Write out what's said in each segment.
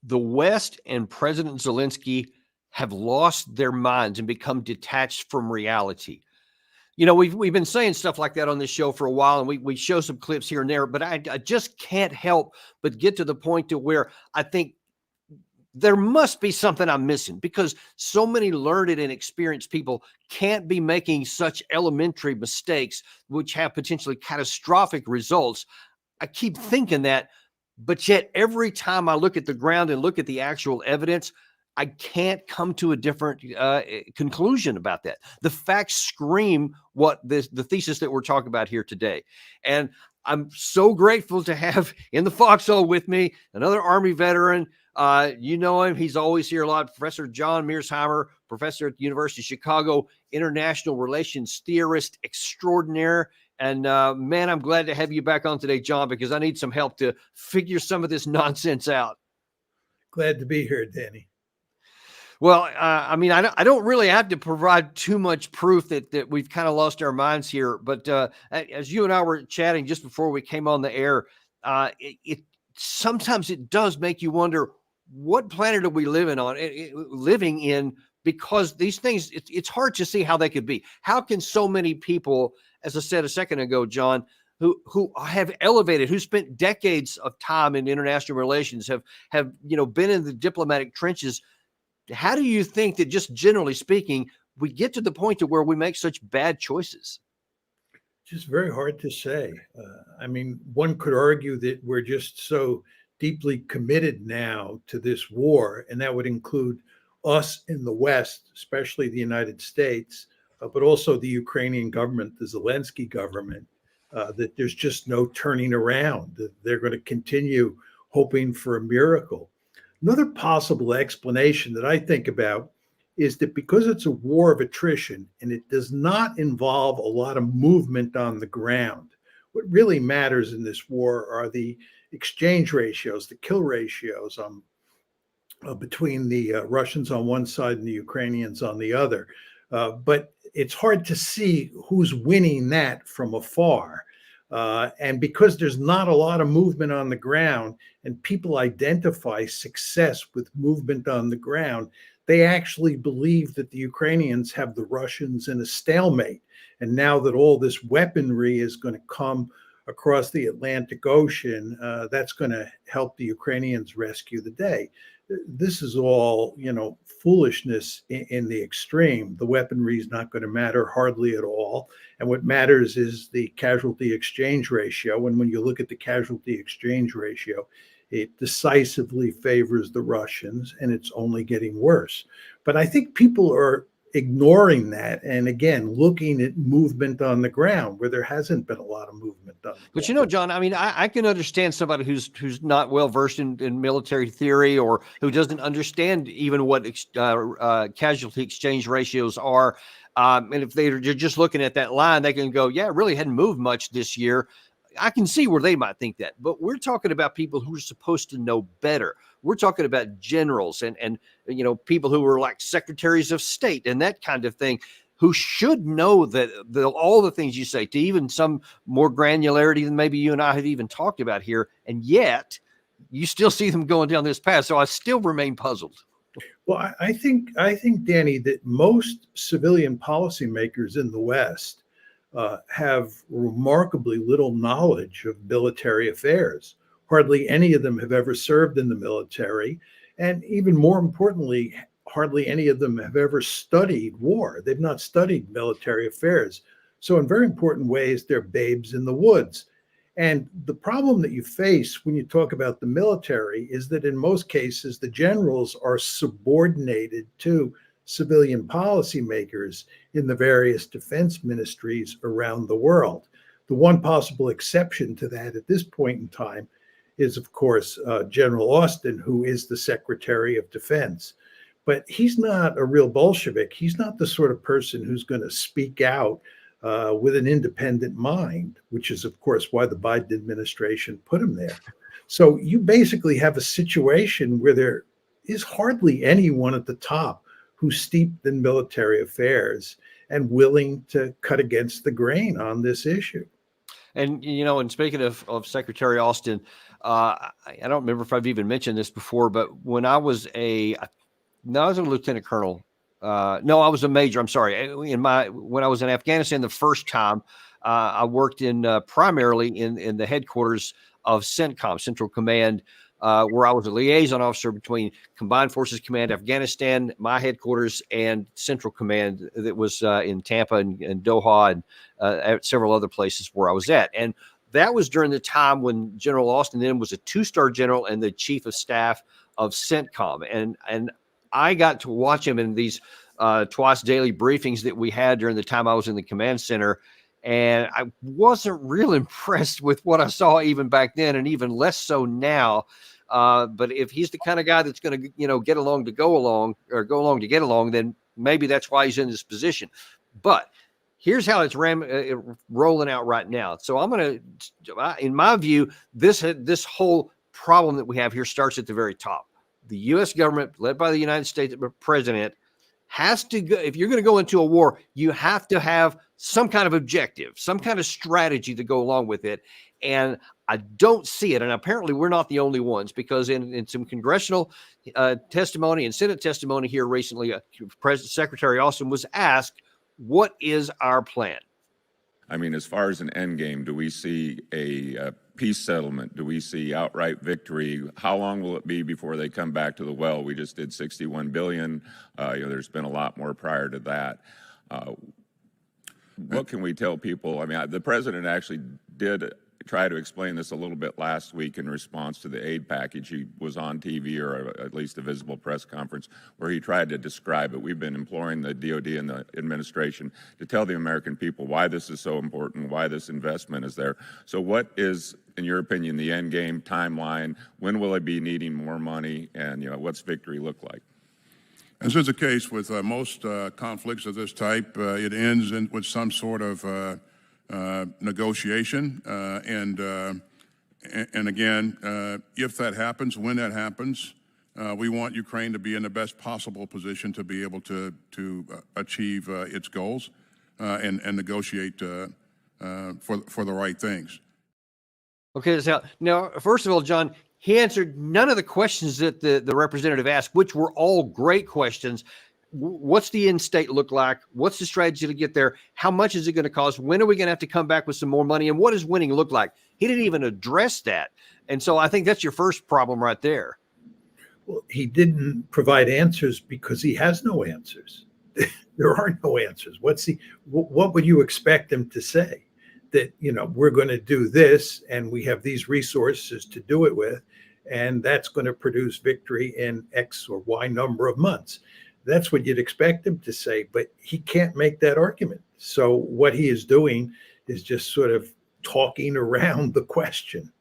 the West and President Zelensky have lost their minds and become detached from reality. You know, we've been saying stuff like that on this show for a while, and we show some clips here and there, but I just can't help but get to the point to where I think there must be something I'm missing, because so many learned and experienced people can't be making such elementary mistakes, which have potentially catastrophic results. I keep thinking that, but yet every time I look at the ground and look at the actual evidence, I can't come to a different conclusion about that. The facts scream what the thesis that we're talking about here today. And I'm so grateful to have in the foxhole with me another Army veteran. You know him. He's always here a lot. Professor John Mearsheimer, professor at the University of Chicago, international relations theorist extraordinaire. And man, I'm glad to have you back on today, John, because I need some help to figure some of this nonsense out. Glad to be here, Danny. Well, I mean, I don't really have to provide too much proof that we've kind of lost our minds here. But as you and I were chatting just before we came on the air, sometimes it does make you wonder, what planet are we living in? Because these things, it's hard to see how they could be. How can so many people, as I said a second ago, John, who have elevated, who spent decades of time in international relations, have been in the diplomatic trenches, how do you think that, just generally speaking, we get to the point to where we make such bad choices? Just very hard to say. I mean, one could argue that we're just so deeply committed now to this war, and that would include us in the West, especially the United States, but also the Ukrainian government, the Zelensky government, that there's just no turning around. They're going to continue hoping for a miracle. Another possible explanation that I think about is that because it's a war of attrition and it does not involve a lot of movement on the ground, what really matters in this war are the exchange ratios, the kill ratios between the Russians on one side and the Ukrainians on the other. But it's hard to see who's winning that from afar. And because there's not a lot of movement on the ground, and people identify success with movement on the ground, they actually believe that the Ukrainians have the Russians in a stalemate. And now that all this weaponry is going to come across the Atlantic Ocean, that's going to help the Ukrainians rescue the day. This is all, foolishness in the extreme. The weaponry is not going to matter hardly at all. And what matters is the casualty exchange ratio. And when you look at the casualty exchange ratio, it decisively favors the Russians, and it's only getting worse. But I think people are ignoring that, and again, looking at movement on the ground where there hasn't been a lot of movement on the ground. But John, I mean, I can understand somebody who's not well versed in military theory, or who doesn't understand even what casualty exchange ratios are. And if they're just looking at that line, they can go, yeah, it really hadn't moved much this year. I can see where they might think that, but we're talking about people who are supposed to know better. We're talking about generals and people who are like secretaries of state and that kind of thing, who should know that all the things you say, to even some more granularity than maybe you and I have even talked about here. And yet you still see them going down this path. So I still remain puzzled. Well, I think, Danny, that most civilian policymakers in the West have remarkably little knowledge of military affairs. Hardly any of them have ever served in the military. And even more importantly, hardly any of them have ever studied war. They've not studied military affairs. So in very important ways, they're babes in the woods. And the problem that you face when you talk about the military is that in most cases, the generals are subordinated to civilian policymakers in the various defense ministries around the world. The one possible exception to that at this point in time is, of course, General Austin, who is the Secretary of Defense. But he's not a real Bolshevik. He's not the sort of person who's going to speak out with an independent mind, which is, of course, why the Biden administration put him there. So you basically have a situation where there is hardly anyone at the top who's steeped in military affairs and willing to cut against the grain on this issue. And, and speaking of Secretary Austin, I don't remember if I've even mentioned this before, but when I was I was a lieutenant colonel. No, I was a major. I'm sorry. When I was in Afghanistan the first time, I worked primarily in the headquarters of CENTCOM, Central Command, where I was a liaison officer between Combined Forces Command Afghanistan, my headquarters, and Central Command that was in Tampa and Doha and at several other places where I was at. And that was during the time when General Austin then was a 2-star general and the chief of staff of CENTCOM. And I got to watch him in these twice daily briefings that we had during the time I was in the command center. And I wasn't real impressed with what I saw even back then, and even less so now. But if he's the kind of guy that's going to, get along to go along, or go along to get along, then maybe that's why he's in this position. But here's how it's rolling out right now. So I'm going to, in my view, this whole problem that we have here starts at the very top. The U.S. government, led by the United States president, has to go. If you're going to go into a war, you have to have some kind of objective, some kind of strategy to go along with it. And I don't see it. And apparently we're not the only ones, because in some congressional testimony and Senate testimony here recently, Secretary Austin was asked, what is our plan? I mean, as far as an end game, do we see a peace settlement? Do we see outright victory? How long will it be before they come back to the well? We just did 61 billion. There's been a lot more prior to that. What can we tell people? I mean, the president actually did try to explain this a little bit last week in response to the aid package. He was on TV, or at least a visible press conference, where he tried to describe it. We've been imploring the DOD and the administration to tell the American people why this is so important, why this investment is there. So what is, in your opinion, the end game timeline? When will they be needing more money? And, what's victory look like? As is the case with most conflicts of this type, it ends with some sort of negotiation, and again, if that happens, when that happens, we want Ukraine to be in the best possible position to be able to achieve its goals and negotiate for the right things. Okay, so now, first of all, John, he answered none of the questions that the representative asked, which were all great questions. What's the end state look like? What's the strategy to get there? How much is it going to cost? When are we going to have to come back with some more money? And what does winning look like? He didn't even address that. And so I think that's your first problem right there. Well, he didn't provide answers because he has no answers. There are no answers. What would you expect him to say? That, we're going to do this and we have these resources to do it with, and that's going to produce victory in X or Y number of months. That's what you'd expect him to say, but he can't make that argument. So what he is doing is just sort of talking around the question.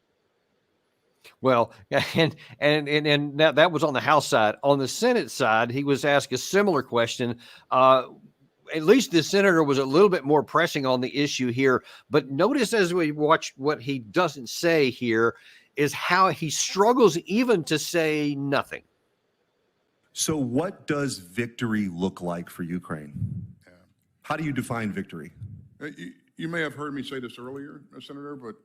Well, and that was on the House side. On the Senate side, he was asked a similar question. At least the senator was a little bit more pressing on the issue here. But notice, as we watch, what he doesn't say here is how he struggles even to say nothing. So what does victory look like for Ukraine? Yeah. How do you define victory? You may have heard me say this earlier, Senator, but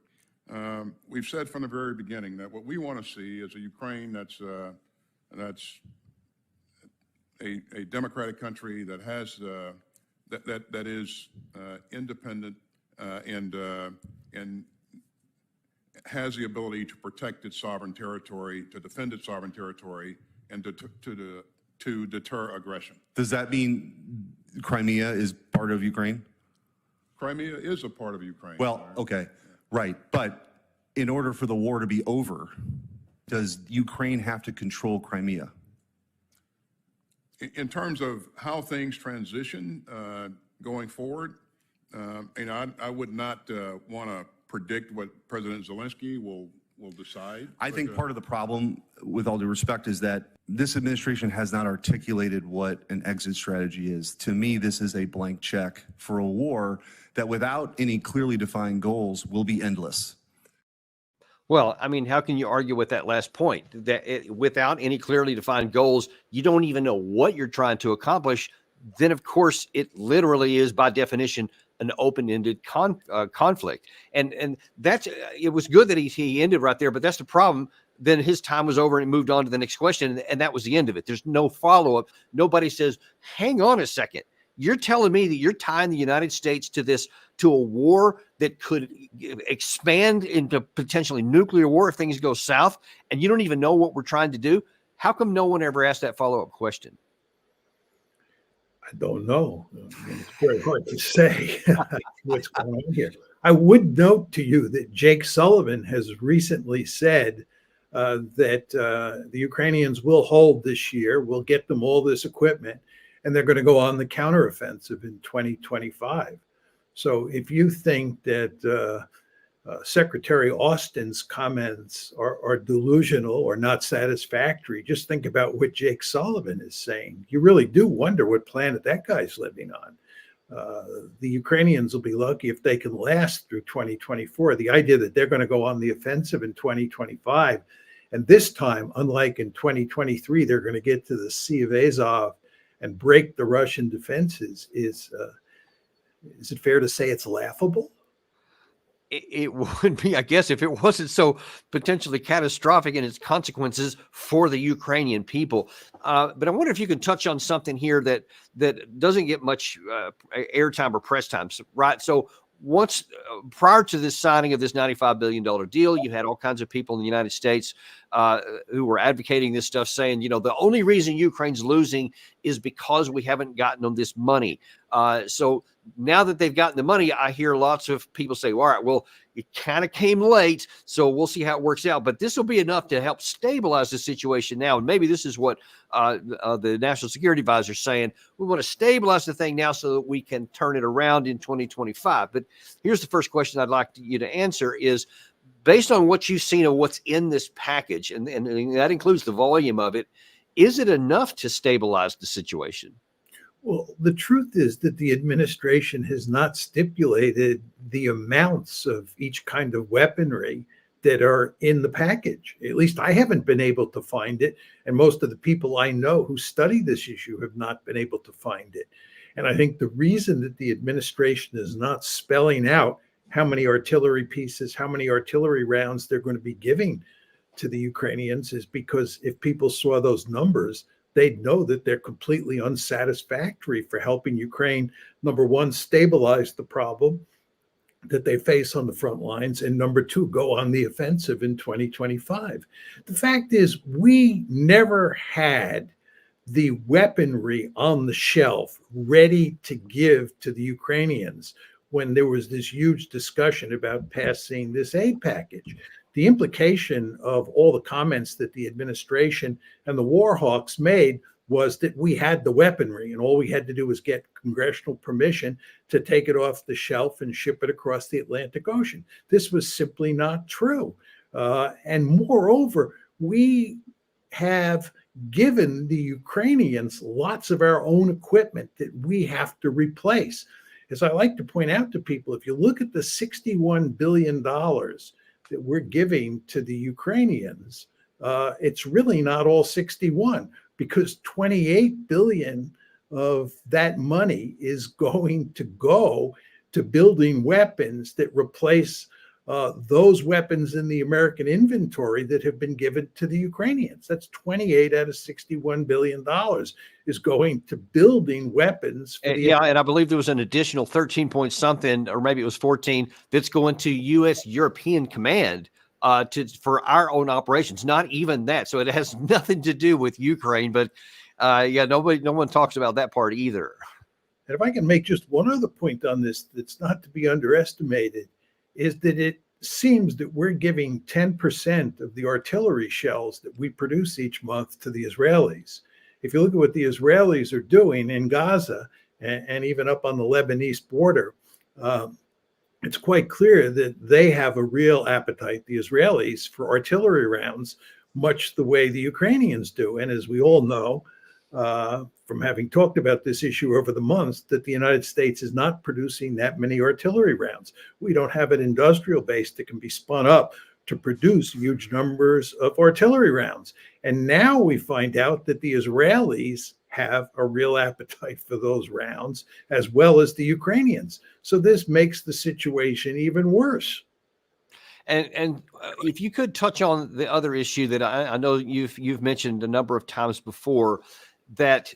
we've said from the very beginning that what we want to see is a Ukraine that's a democratic country that has that is independent and has the ability to protect its sovereign territory, to defend its sovereign territory, and to deter aggression. Does that mean Crimea is part of Ukraine? Crimea is a part of Ukraine. Well, okay, right. But in order for the war to be over, does Ukraine have to control Crimea? In terms of how things transition going forward, I would not want to predict what President Zelensky will decide. I think part of the problem, with all due respect, is that this administration has not articulated what an exit strategy is. To me, this is a blank check for a war that, without any clearly defined goals, will be endless. Well, I mean, how can you argue with that last point? That without any clearly defined goals, you don't even know what you're trying to accomplish. Then, of course, it literally is, by definition, an open-ended conflict. And that's it was good that he ended right there, but that's the problem. Then his time was over and he moved on to the next question, and that was the end of it. There's no follow-up. Nobody says, hang on a second. You're telling me that you're tying the United States to a war that could expand into potentially nuclear war if things go south, and you don't even know what we're trying to do? How come no one ever asked that follow-up question? I don't know. It's very hard to say what's going on here. I would note to you that Jake Sullivan has recently said that the Ukrainians will hold this year, we'll get them all this equipment, and they're going to go on the counteroffensive in 2025. So if you think that Secretary Austin's comments are delusional or not satisfactory, just think about what Jake Sullivan is saying. You really do wonder what planet that guy's living on. The Ukrainians will be lucky if they can last through 2024. The idea that they're going to go on the offensive in 2025, and this time, unlike in 2023, they're going to get to the Sea of Azov and break the Russian defenses, is it fair to say it's laughable? It would be, I guess, if it wasn't so potentially catastrophic in its consequences for the Ukrainian people. But I wonder if you can touch on something here that doesn't get much airtime or press time, right? So once prior to this signing of this $95 billion deal, you had all kinds of people in the United States who were advocating this stuff, saying, the only reason Ukraine's losing is because we haven't gotten them this money. So now that they've gotten the money, I hear lots of people say, all right, well, it kind of came late, so we'll see how it works out. But this will be enough to help stabilize the situation now. And maybe this is what the National Security Advisor is saying. We want to stabilize the thing now so that we can turn it around in 2025. But here's the first question I'd like you to answer is, based on what you've seen of what's in this package, and that includes the volume of it, is it enough to stabilize the situation? Well, the truth is that the administration has not stipulated the amounts of each kind of weaponry that are in the package. At least I haven't been able to find it. And most of the people I know who study this issue have not been able to find it. And I think the reason that the administration is not spelling out how many artillery pieces, how many artillery rounds they're going to be giving to the Ukrainians is because if people saw those numbers, they'd know that they're completely unsatisfactory for helping Ukraine, number one, stabilize the problem that they face on the front lines, and number two, go on the offensive in 2025. The fact is, we never had the weaponry on the shelf ready to give to the Ukrainians when there was this huge discussion about passing this aid package. The implication of all the comments that the administration and the war hawks made was that we had the weaponry and all we had to do was get congressional permission to take it off the shelf and ship it across the Atlantic Ocean. This was simply not true. And moreover, we have given the Ukrainians lots of our own equipment that we have to replace. As I like to point out to people, if you look at the $61 billion that we're giving to the Ukrainians, it's really not all 61, because 28 billion of that money is going to go to building weapons that replace those weapons in the American inventory that have been given to the Ukrainians. That's 28 out of $61 billion is going to building weapons. For the and I believe there was an additional 13 point something, or maybe it was 14, that's going to U.S. European Command for our own operations. Not even that. So it has nothing to do with Ukraine, but no one talks about that part either. And if I can make just one other point on this that's not to be underestimated, is that it seems that we're giving 10% of the artillery shells that we produce each month to the Israelis. If you look at what the Israelis are doing in Gaza and even up on the Lebanese border, it's quite clear that they have a real appetite, the Israelis, for artillery rounds, much the way the Ukrainians do. And as we all know, from having talked about this issue over the months, that the United States is not producing that many artillery rounds. We don't have an industrial base that can be spun up to produce huge numbers of artillery rounds. And now we find out that the Israelis have a real appetite for those rounds, as well as the Ukrainians. So this makes the situation even worse. And if you could touch on the other issue that I know you've mentioned a number of times before, that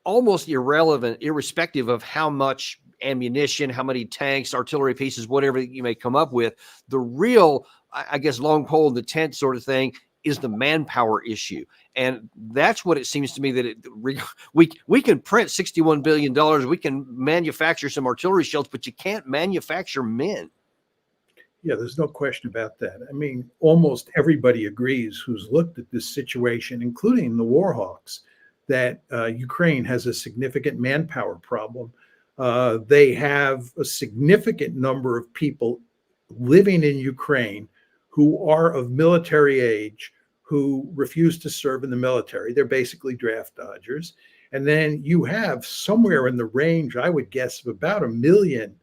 almost irrespective of how much ammunition, how many tanks, artillery pieces, whatever you may come up with, the real, I guess, long pole in the tent sort of thing is the manpower issue. And that's what it seems to me that we can print $61 billion. We can manufacture some artillery shells, but you can't manufacture men. Yeah, there's no question about that. I mean, almost everybody agrees who's looked at this situation, including the war hawks, that Ukraine has a significant manpower problem. They have a significant number of people living in Ukraine who are of military age, who refuse to serve in the military. They're basically draft dodgers. And then you have somewhere in the range, I would guess, of about 1 million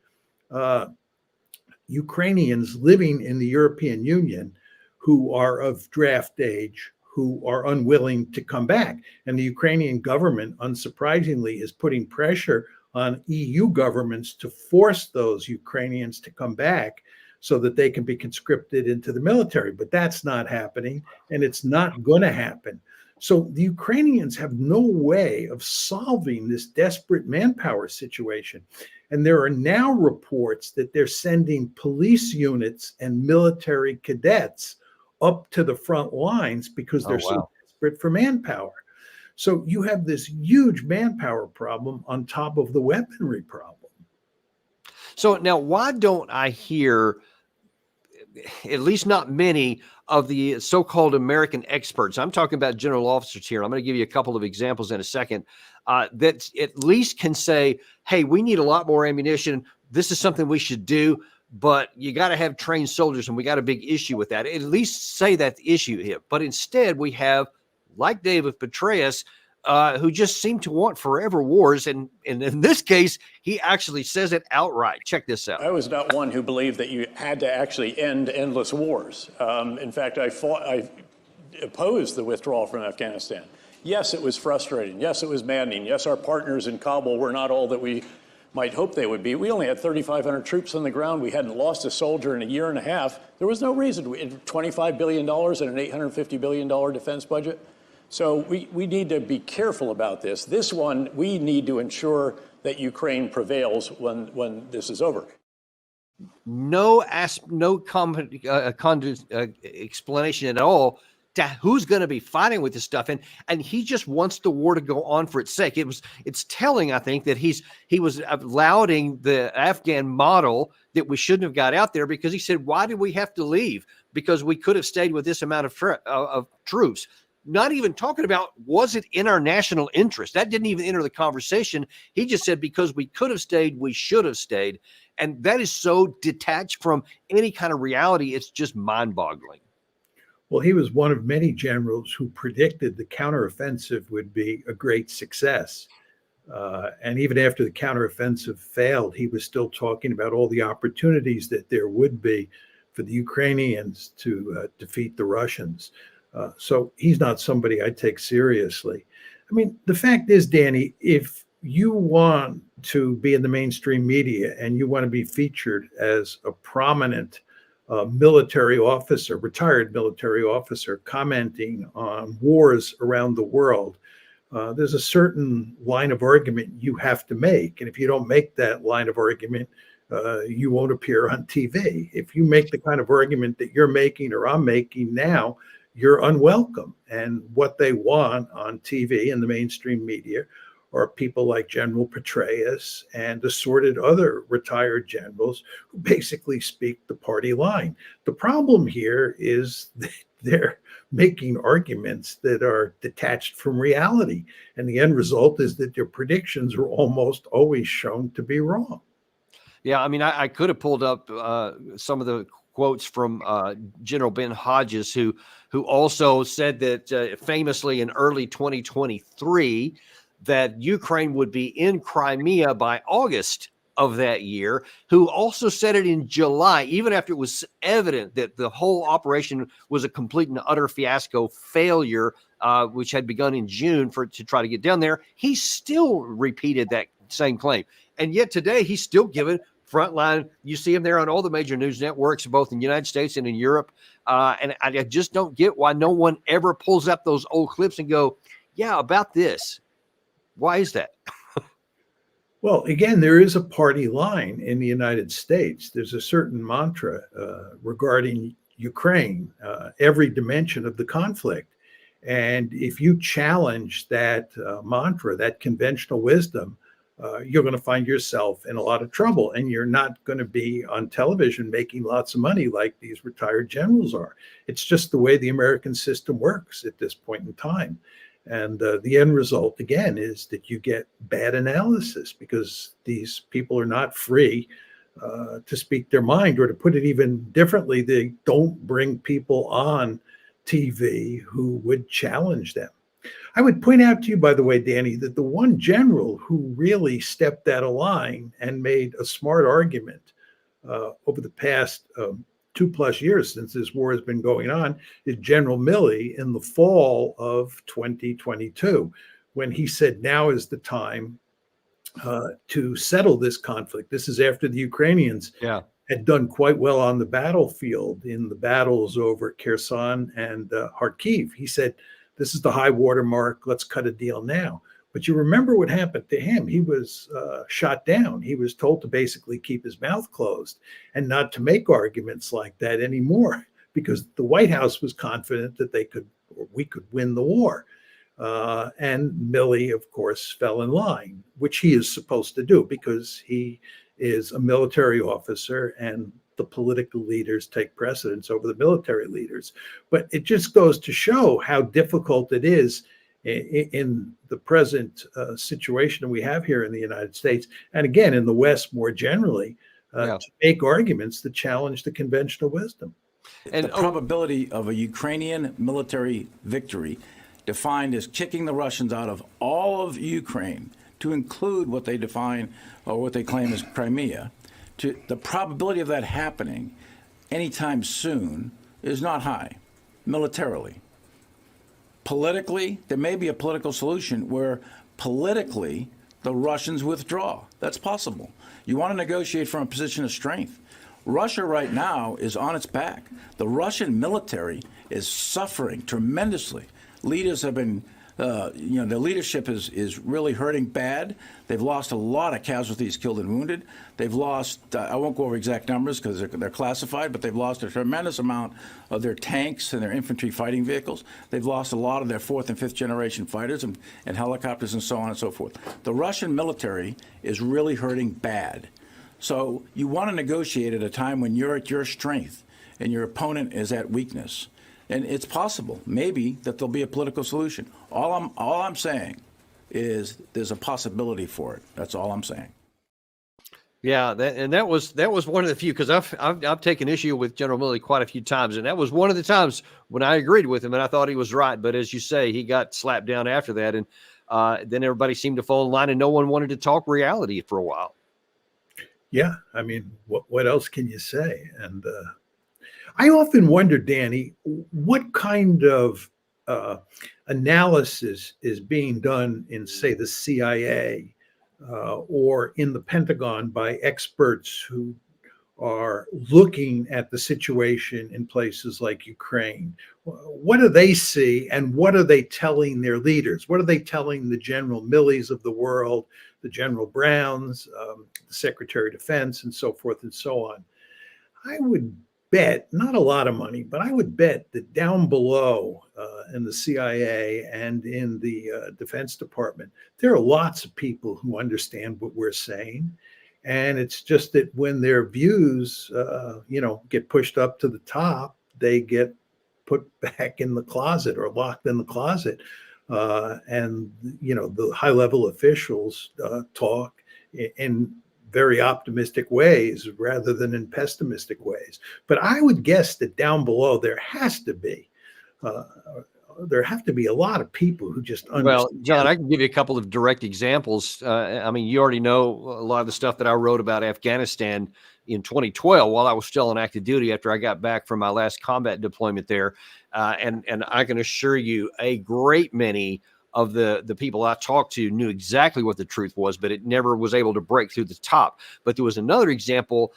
Ukrainians living in the European Union who are of draft age, who are unwilling to come back. And the Ukrainian government, unsurprisingly, is putting pressure on EU governments to force those Ukrainians to come back so that they can be conscripted into the military. But that's not happening, and it's not going to happen. So the Ukrainians have no way of solving this desperate manpower situation. And there are now reports that they're sending police units and military cadets up to the front lines because they're so desperate for manpower. So you have this huge manpower problem on top of the weaponry problem. So now, why don't I hear, at least not many, of the so-called American experts, I'm talking about general officers here, I'm going to give you a couple of examples in a second, that at least can say, hey, we need a lot more ammunition. This is something we should do, but you got to have trained soldiers, and we got a big issue with that. At least say that the issue here. But instead, we have, like David Petraeus, who just seem to want forever wars. And in this case, he actually says it outright. Check this out. I was not one who believed that you had to actually end endless wars. In fact, I opposed the withdrawal from Afghanistan. Yes, it was frustrating. Yes, it was maddening. Yes, our partners in Kabul were not all that we might hope they would be. We only had 3,500 troops on the ground. We hadn't lost a soldier in a year and a half. There was no reason. $25 billion and an $850 billion defense budget. So we need to be careful about this. This one, we need to ensure that Ukraine prevails when this is over. No explanation at all to who's going to be fighting with this stuff, and he just wants the war to go on for its sake. It's telling, I think, that he was lauding the Afghan model that we shouldn't have got out there, because he said, why did we have to leave? Because we could have stayed with this amount of troops. Not even talking about, was it in our national interest? That didn't even enter the conversation. He just said, because we could have stayed, we should have stayed. And that is so detached from any kind of reality. It's just mind-boggling. Well, he was one of many generals who predicted the counteroffensive would be a great success. And even after the counteroffensive failed, he was still talking about all the opportunities that there would be for the Ukrainians to defeat the Russians. So he's not somebody I take seriously. I mean, the fact is, Danny, if you want to be in the mainstream media and you want to be featured as a prominent military officer, retired military officer, commenting on wars around the world, there's a certain line of argument you have to make. And if you don't make that line of argument, you won't appear on TV. If you make the kind of argument that you're making or I'm making now, you're unwelcome. And what they want on TV and the mainstream media are people like General Petraeus and assorted other retired generals who basically speak the party line. The problem here is that they're making arguments that are detached from reality. And the end result is that their predictions are almost always shown to be wrong. Yeah, I mean, I could have pulled up some of the quotes from General Ben Hodges, who also said that famously in early 2023 that Ukraine would be in Crimea by August of that year, who also said it in July, even after it was evident that the whole operation was a complete and utter fiasco failure, which had begun in June to try to get down there. He still repeated that same claim. And yet today he's still giving frontline. You see him there on all the major news networks, both in the United States and in Europe. And I just don't get why no one ever pulls up those old clips and go, yeah, about this. Why is that? Well, again, there is a party line in the United States. There's a certain mantra regarding Ukraine, every dimension of the conflict. And if you challenge that mantra, that conventional wisdom, you're going to find yourself in a lot of trouble, and you're not going to be on television making lots of money like these retired generals are. It's just the way the American system works at this point in time. And the end result, again, is that you get bad analysis because these people are not free to speak their mind, or to put it even differently, they don't bring people on TV who would challenge them. I would point out to you, by the way, Danny, that the one general who really stepped out of line and made a smart argument over the past 2+ years since this war has been going on is General Milley in the fall of 2022, when he said now is the time to settle this conflict. This is after the Ukrainians had done quite well on the battlefield in the battles over Kherson and Kharkiv. He said, this is the high water mark. Let's cut a deal now. But you remember what happened to him. He was shot down. He was told to basically keep his mouth closed and not to make arguments like that anymore, because the White House was confident that we could win the war. And Milley, of course, fell in line, which he is supposed to do because he is a military officer and the political leaders take precedence over the military leaders. But it just goes to show how difficult it is in the present situation we have here in the United States, and again, in the West more generally, to make arguments that challenge the conventional wisdom. And the probability of a Ukrainian military victory, defined as kicking the Russians out of all of Ukraine, to include what they define or what they claim as Crimea, the probability of that happening anytime soon is not high, militarily. Politically, there may be a political solution where politically the Russians withdraw. That's possible. You want to negotiate from a position of strength. Russia right now is on its back. The Russian military is suffering tremendously. Leaders have been, the leadership is really hurting bad. They've lost a lot of casualties, killed and wounded. They've lost, I won't go over exact numbers because they're classified, but they've lost a tremendous amount of their tanks and their infantry fighting vehicles. They've lost a lot of their 4th and 5th generation fighters and helicopters and so on and so forth. The Russian military is really hurting bad. So you want to negotiate at a time when you're at your strength and your opponent is at weakness. And it's possible, maybe, that there'll be a political solution. All I'm saying is there's a possibility for it. That's all I'm saying. Yeah, that was one of the few, because I've taken issue with General Milley quite a few times, and that was one of the times when I agreed with him and I thought he was right. But as you say, he got slapped down after that, and then everybody seemed to fall in line, and no one wanted to talk reality for a while. Yeah, I mean, what else can you say? And I often wonder, Danny, what kind of analysis is being done in, say, the CIA or in the Pentagon by experts who are looking at the situation in places like Ukraine. What do they see, and what are they telling their leaders? What are they telling the General Milleys of the world, the General Browns, the Secretary of Defense, and so forth and so on? I would bet, not a lot of money, but I would bet that down below in the CIA and in the Defense Department, there are lots of people who understand what we're saying. And it's just that when their views, get pushed up to the top, they get put back in the closet or locked in the closet. And the high-level officials talk in very optimistic ways rather than in pessimistic ways. But I would guess that down below there has to be there have to be a lot of people who just Well, understand. John, I can give you a couple of direct examples. I mean, you already know a lot of the stuff that I wrote about Afghanistan in 2012 while I was still on active duty after I got back from my last combat deployment there. And I can assure you a great many of the people I talked to knew exactly what the truth was, but it never was able to break through the top. But there was another example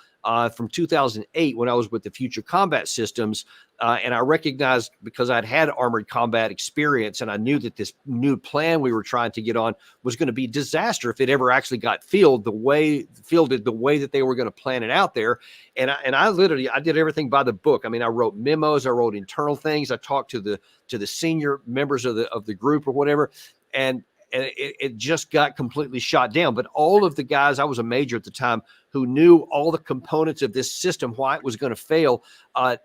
from 2008 when I was with the Future Combat Systems. And I recognized, because I'd had armored combat experience, and I knew that this new plan we were trying to get on was going to be disaster if it ever actually got fielded the way that they were going to plan it out there. And I literally, I did everything by the book. I mean, I wrote memos, I wrote internal things, I talked to the senior members of the group or whatever, and it just got completely shot down. But all of the guys, I was a major at the time, who knew all the components of this system, why it was going to fail,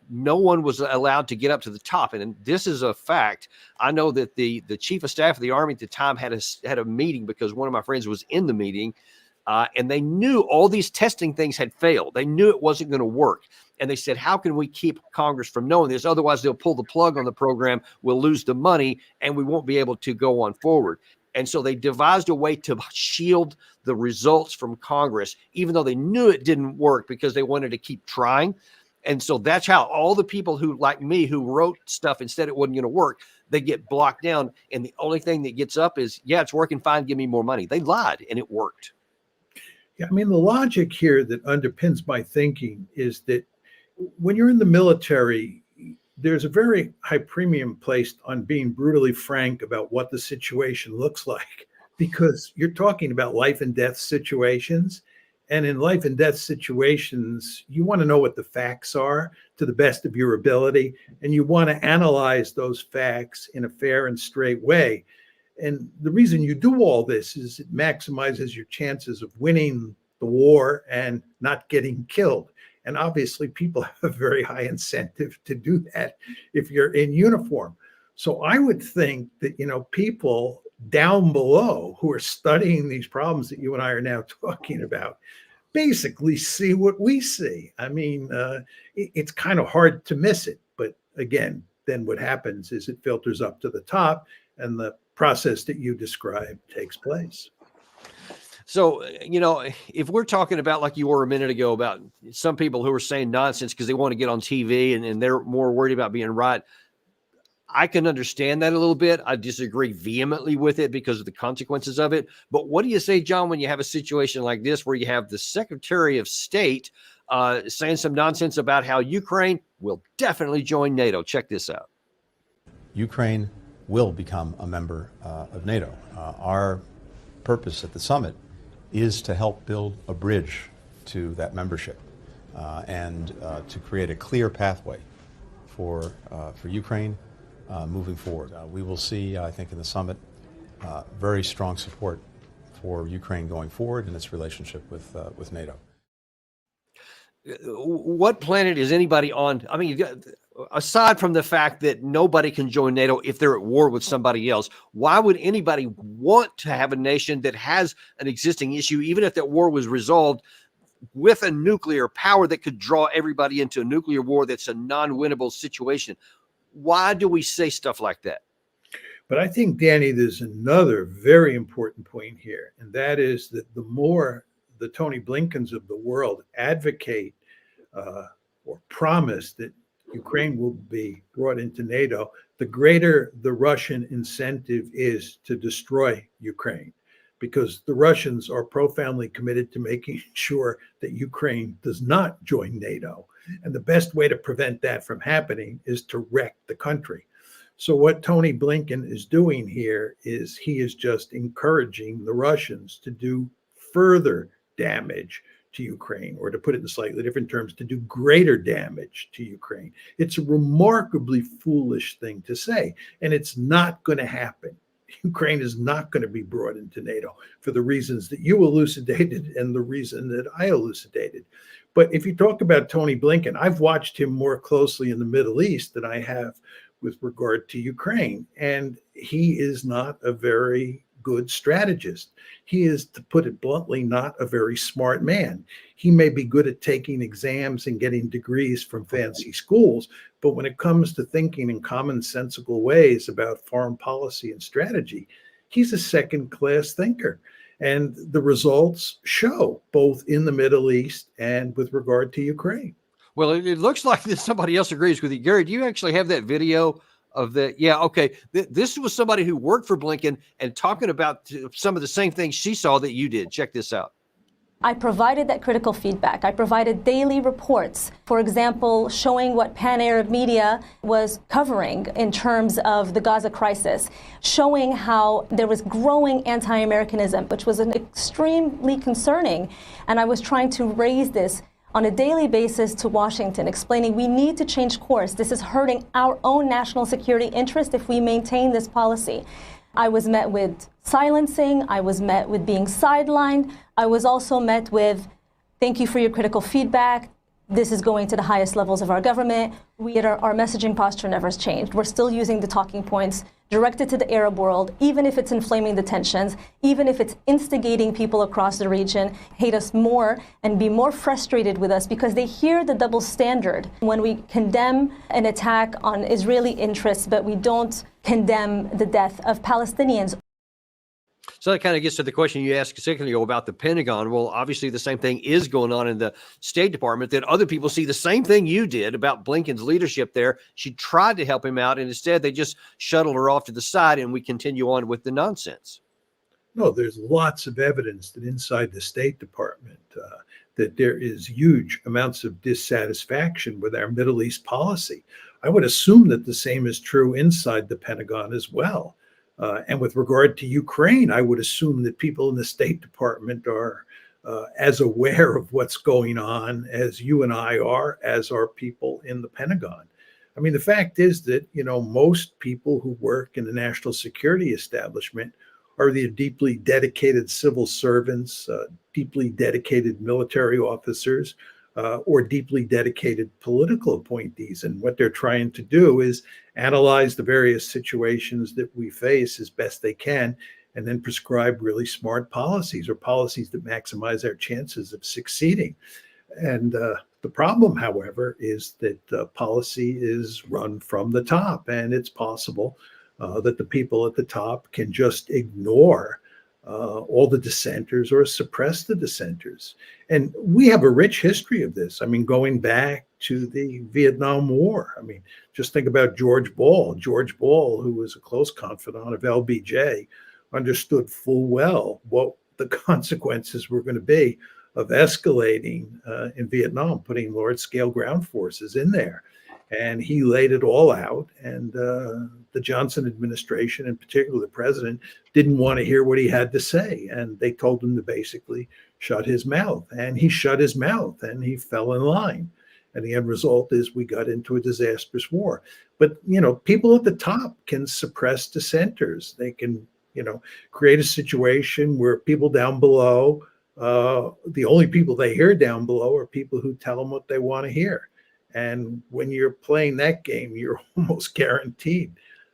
no one was allowed to get up to the top. And this is a fact. I know that the chief of staff of the Army at the time had a meeting, because one of my friends was in the meeting, and they knew all these testing things had failed. They knew it wasn't going to work. And they said, how can we keep Congress from knowing this? Otherwise, they'll pull the plug on the program. We'll lose the money, and we won't be able to go on forward. And so they devised a way to shield the results from Congress, even though they knew it didn't work, because they wanted to keep trying. And so that's how all the people who, like me, who wrote stuff and said it wasn't going to work, they get blocked down. And the only thing that gets up is, yeah, it's working fine, give me more money. They lied, and it worked. Yeah, I mean, the logic here that underpins my thinking is that when you're in the military, there's a very high premium placed on being brutally frank about what the situation looks like, because you're talking about life and death situations. And in life and death situations, you want to know what the facts are to the best of your ability, and you want to analyze those facts in a fair and straight way. And the reason you do all this is it maximizes your chances of winning the war and not getting killed. And obviously, people have a very high incentive to do that if you're in uniform. So I would think that, people down below who are studying these problems that you and I are now talking about basically see what we see. I mean, it's kind of hard to miss it. But again, then what happens is it filters up to the top, and the process that you described takes place. So, if we're talking about, like you were a minute ago, about some people who are saying nonsense because they want to get on TV and they're more worried about being right, I can understand that a little bit. I disagree vehemently with it because of the consequences of it. But what do you say, John, when you have a situation like this where you have the Secretary of State saying some nonsense about how Ukraine will definitely join NATO? Check this out. Ukraine will become a member of NATO. Our purpose at the summit is to help build a bridge to that membership and to create a clear pathway for Ukraine moving forward. We will see, I think, in the summit, very strong support for Ukraine going forward in its relationship with NATO. What planet is anybody on? I mean, aside from the fact that nobody can join NATO if they're at war with somebody else, why would anybody want to have a nation that has an existing issue, even if that war was resolved, with a nuclear power that could draw everybody into a nuclear war that's a non-winnable situation? Why do we say stuff like that? But I think, Danny, there's another very important point here, and that is that the more the Tony Blinkens of the world advocate or promise that Ukraine will be brought into NATO, the greater the Russian incentive is to destroy Ukraine, because the Russians are profoundly committed to making sure that Ukraine does not join NATO. And the best way to prevent that from happening is to wreck the country. So what Tony Blinken is doing here is he is just encouraging the Russians to do further damage to Ukraine, or to put it in slightly different terms, to do greater damage to Ukraine. It's a remarkably foolish thing to say, and it's not going to happen. Ukraine is not going to be brought into NATO for the reasons that you elucidated and the reason that I elucidated. But if you talk about Tony Blinken, I've watched him more closely in the Middle East than I have with regard to Ukraine, and he is not a very good strategist. He is, to put it bluntly, not a very smart man. He may be good at taking exams and getting degrees from fancy schools, but when it comes to thinking in commonsensical ways about foreign policy and strategy, he's a second-class thinker. And the results show, both in the Middle East and with regard to Ukraine. Well, it looks like that somebody else agrees with you. Gary, do you actually have that video of the? Yeah, okay. This was somebody who worked for Blinken and talking about some of the same things she saw that you did. Check this out. I provided that critical feedback. I provided daily reports, for example, showing what pan-Arab media was covering in terms of the Gaza crisis, showing how there was growing anti-Americanism, which was extremely concerning. And I was trying to raise this on a daily basis to Washington, explaining we need to change course. This is hurting our own national security interest if we maintain this policy. I was met with silencing. I was met with being sidelined. I was also met with, thank you for your critical feedback. This is going to the highest levels of our government. Our messaging posture never has changed. We're still using the talking points directed to the Arab world, even if it's inflaming the tensions, even if it's instigating people across the region, hate us more and be more frustrated with us because they hear the double standard when we condemn an attack on Israeli interests, but we don't condemn the death of Palestinians. So that kind of gets to the question you asked a second ago about the Pentagon. Well, obviously the same thing is going on in the State Department, that other people see the same thing you did about Blinken's leadership there. She tried to help him out, and instead they just shuttled her off to the side, and we continue on with the nonsense. No, there's lots of evidence that inside the State Department that there is huge amounts of dissatisfaction with our Middle East policy. I would assume that the same is true inside the Pentagon as well. And with regard to Ukraine, I would assume that people in the State Department are as aware of what's going on as you and I are, as are people in the Pentagon. I mean, the fact is that, most people who work in the national security establishment are the deeply dedicated civil servants, deeply dedicated military officers, or deeply dedicated political appointees. And what they're trying to do is analyze the various situations that we face as best they can, and then prescribe really smart policies, or policies that maximize our chances of succeeding. And the problem, however, is that policy is run from the top, and it's possible that the people at the top can just ignore all the dissenters or suppress the dissenters. And we have a rich history of this. I mean, going back to the Vietnam War. I mean, just think about George Ball. George Ball, who was a close confidant of LBJ, understood full well what the consequences were going to be of escalating in Vietnam, putting large-scale ground forces in there. And he laid it all out. And the Johnson administration, in particular the president, didn't want to hear what he had to say. And they told him to basically shut his mouth. And he shut his mouth, and he fell in line. And the end result is we got into a disastrous war. But, people at the top can suppress dissenters. They can, create a situation where people down below, the only people they hear down below are people who tell them what they want to hear. And when you're playing that game, you're almost guaranteed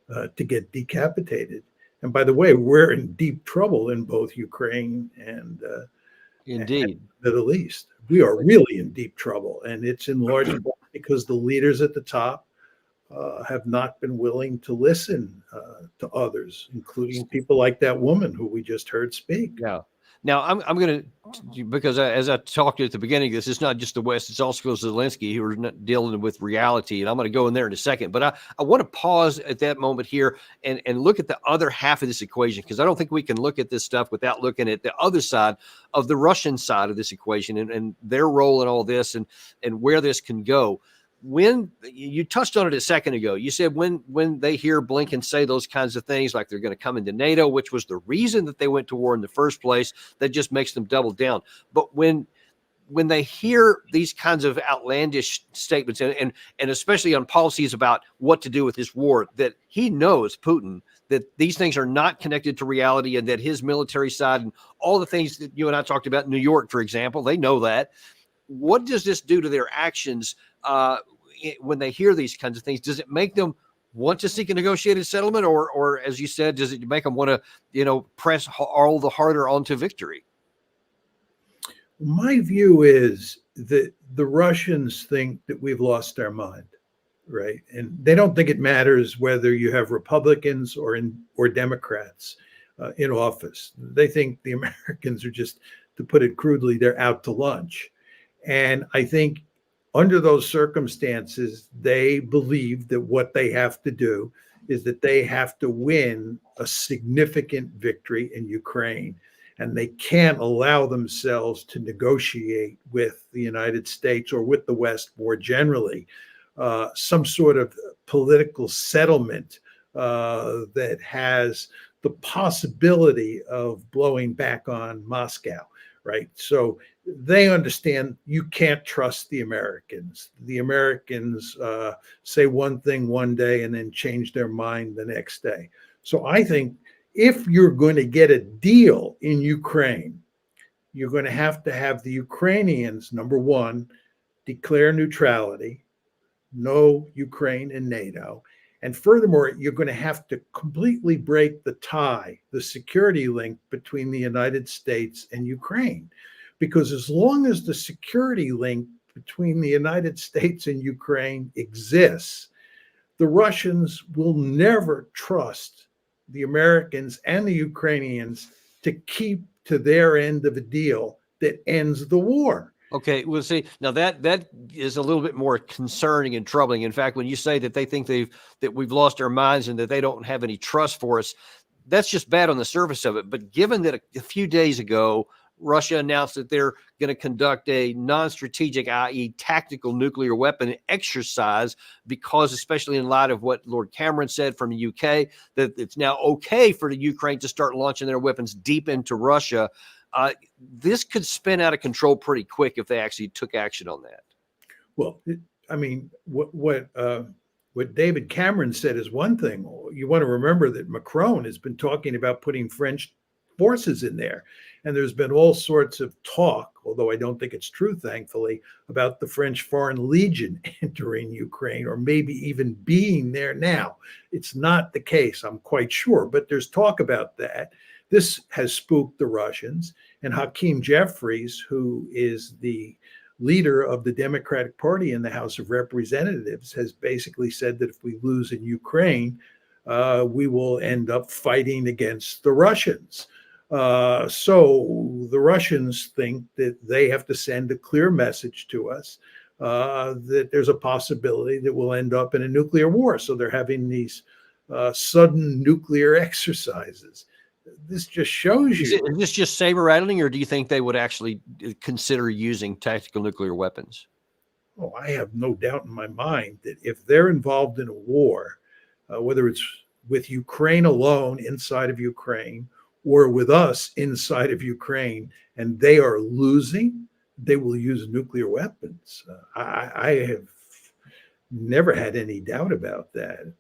to get decapitated. And by the way, we're in deep trouble in both Ukraine and Indeed. and the Middle East. We are really in deep trouble. And it's in large part because the leaders at the top have not been willing to listen to others, including people like that woman who we just heard speak. Yeah. Now, I'm going to, because as I talked at the beginning of this, it's not just the West, it's also Zelensky who are dealing with reality. And I'm going to go in there in a second. But I want to pause at that moment here and look at the other half of this equation, because I don't think we can look at this stuff without looking at the other side of the Russian side of this equation and their role in all this and where this can go. When you touched on it a second ago, you said when they hear Blinken say those kinds of things, like they're going to come into NATO, which was the reason that they went to war in the first place, that just makes them double down. But when they hear these kinds of outlandish statements, and especially on policies about what to do with this war, that he knows, Putin, that these things are not connected to reality, and that his military side and all the things that you and I talked about in New York, for example, they know that. What does this do to their actions when they hear these kinds of things? Does it make them want to seek a negotiated settlement, or as you said, does it make them want to, press all the harder onto victory? My view is that the Russians think that we've lost our mind, right? And they don't think it matters whether you have Republicans or Democrats in office. They think the Americans are just, to put it crudely, they're out to lunch. And I think under those circumstances, they believe that what they have to do is that they have to win a significant victory in Ukraine. And they can't allow themselves to negotiate with the United States or with the West more generally, some sort of political settlement that has the possibility of blowing back on Moscow, right? So they understand you can't trust the Americans. The Americans say one thing one day and then change their mind the next day. So I think if you're going to get a deal in Ukraine, you're going to have the Ukrainians, number one, declare neutrality, no Ukraine in NATO. And furthermore, you're going to have to completely break the tie, the security link between the United States and Ukraine. Because as long as the security link between the United States and Ukraine exists, the Russians will never trust the Americans and the Ukrainians to keep to their end of a deal that ends the war. Okay, we'll see. Now that is a little bit more concerning and troubling. In fact, when you say that they think that we've lost our minds and that they don't have any trust for us, that's just bad on the surface of it. But given that a few days ago, Russia announced that they're going to conduct a non-strategic, i.e. tactical nuclear weapon exercise, because especially in light of what Lord Cameron said from the UK, that it's now okay for the Ukraine to start launching their weapons deep into Russia. This could spin out of control pretty quick if they actually took action on that. Well, I mean, what David Cameron said is one thing. You want to remember that Macron has been talking about putting French forces in there. And there's been all sorts of talk, although I don't think it's true, thankfully, about the French Foreign Legion entering Ukraine or maybe even being there now. It's not the case, I'm quite sure, but there's talk about that. This has spooked the Russians. And Hakeem Jeffries, who is the leader of the Democratic Party in the House of Representatives, has basically said that if we lose in Ukraine, we will end up fighting against the Russians. So the Russians think that they have to send a clear message to us that there's a possibility that we'll end up in a nuclear war. So they're having these sudden nuclear exercises. This just shows you. Is this just saber rattling, or do you think they would actually consider using tactical nuclear weapons? Oh, I have no doubt in my mind that if they're involved in a war, whether it's with Ukraine alone inside of Ukraine or with us inside of Ukraine, and they are losing, they will use nuclear weapons. I have never had any doubt about that.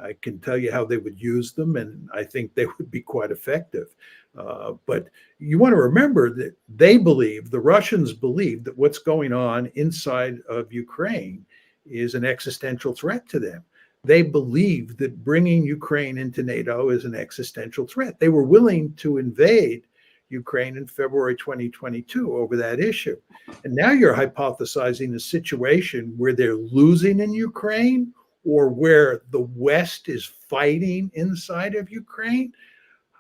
I can tell you how they would use them, and I think they would be quite effective. But you want to remember that the Russians believe that what's going on inside of Ukraine is an existential threat to them. They believe that bringing Ukraine into NATO is an existential threat. They were willing to invade Ukraine in February 2022 over that issue. And now you're hypothesizing a situation where they're losing in Ukraine or where the West is fighting inside of Ukraine.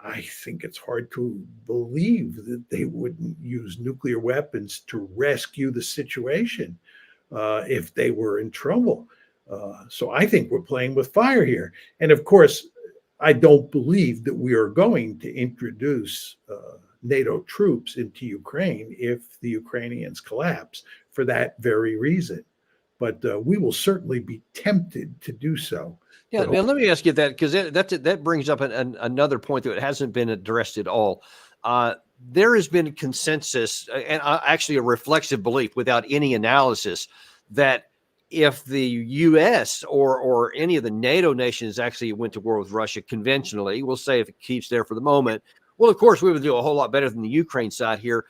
I think it's hard to believe that they wouldn't use nuclear weapons to rescue the situation if they were in trouble. So I think we're playing with fire here. And of course, I don't believe that we are going to introduce NATO troops into Ukraine if the Ukrainians collapse for that very reason. But we will certainly be tempted to do so. Yeah, now let me ask you that, because that brings up another point that hasn't been addressed at all. There has been a consensus and actually a reflexive belief without any analysis that if the U.S. or any of the NATO nations actually went to war with Russia conventionally, we'll say if it keeps there for the moment, well, of course, we would do a whole lot better than the Ukraine side here.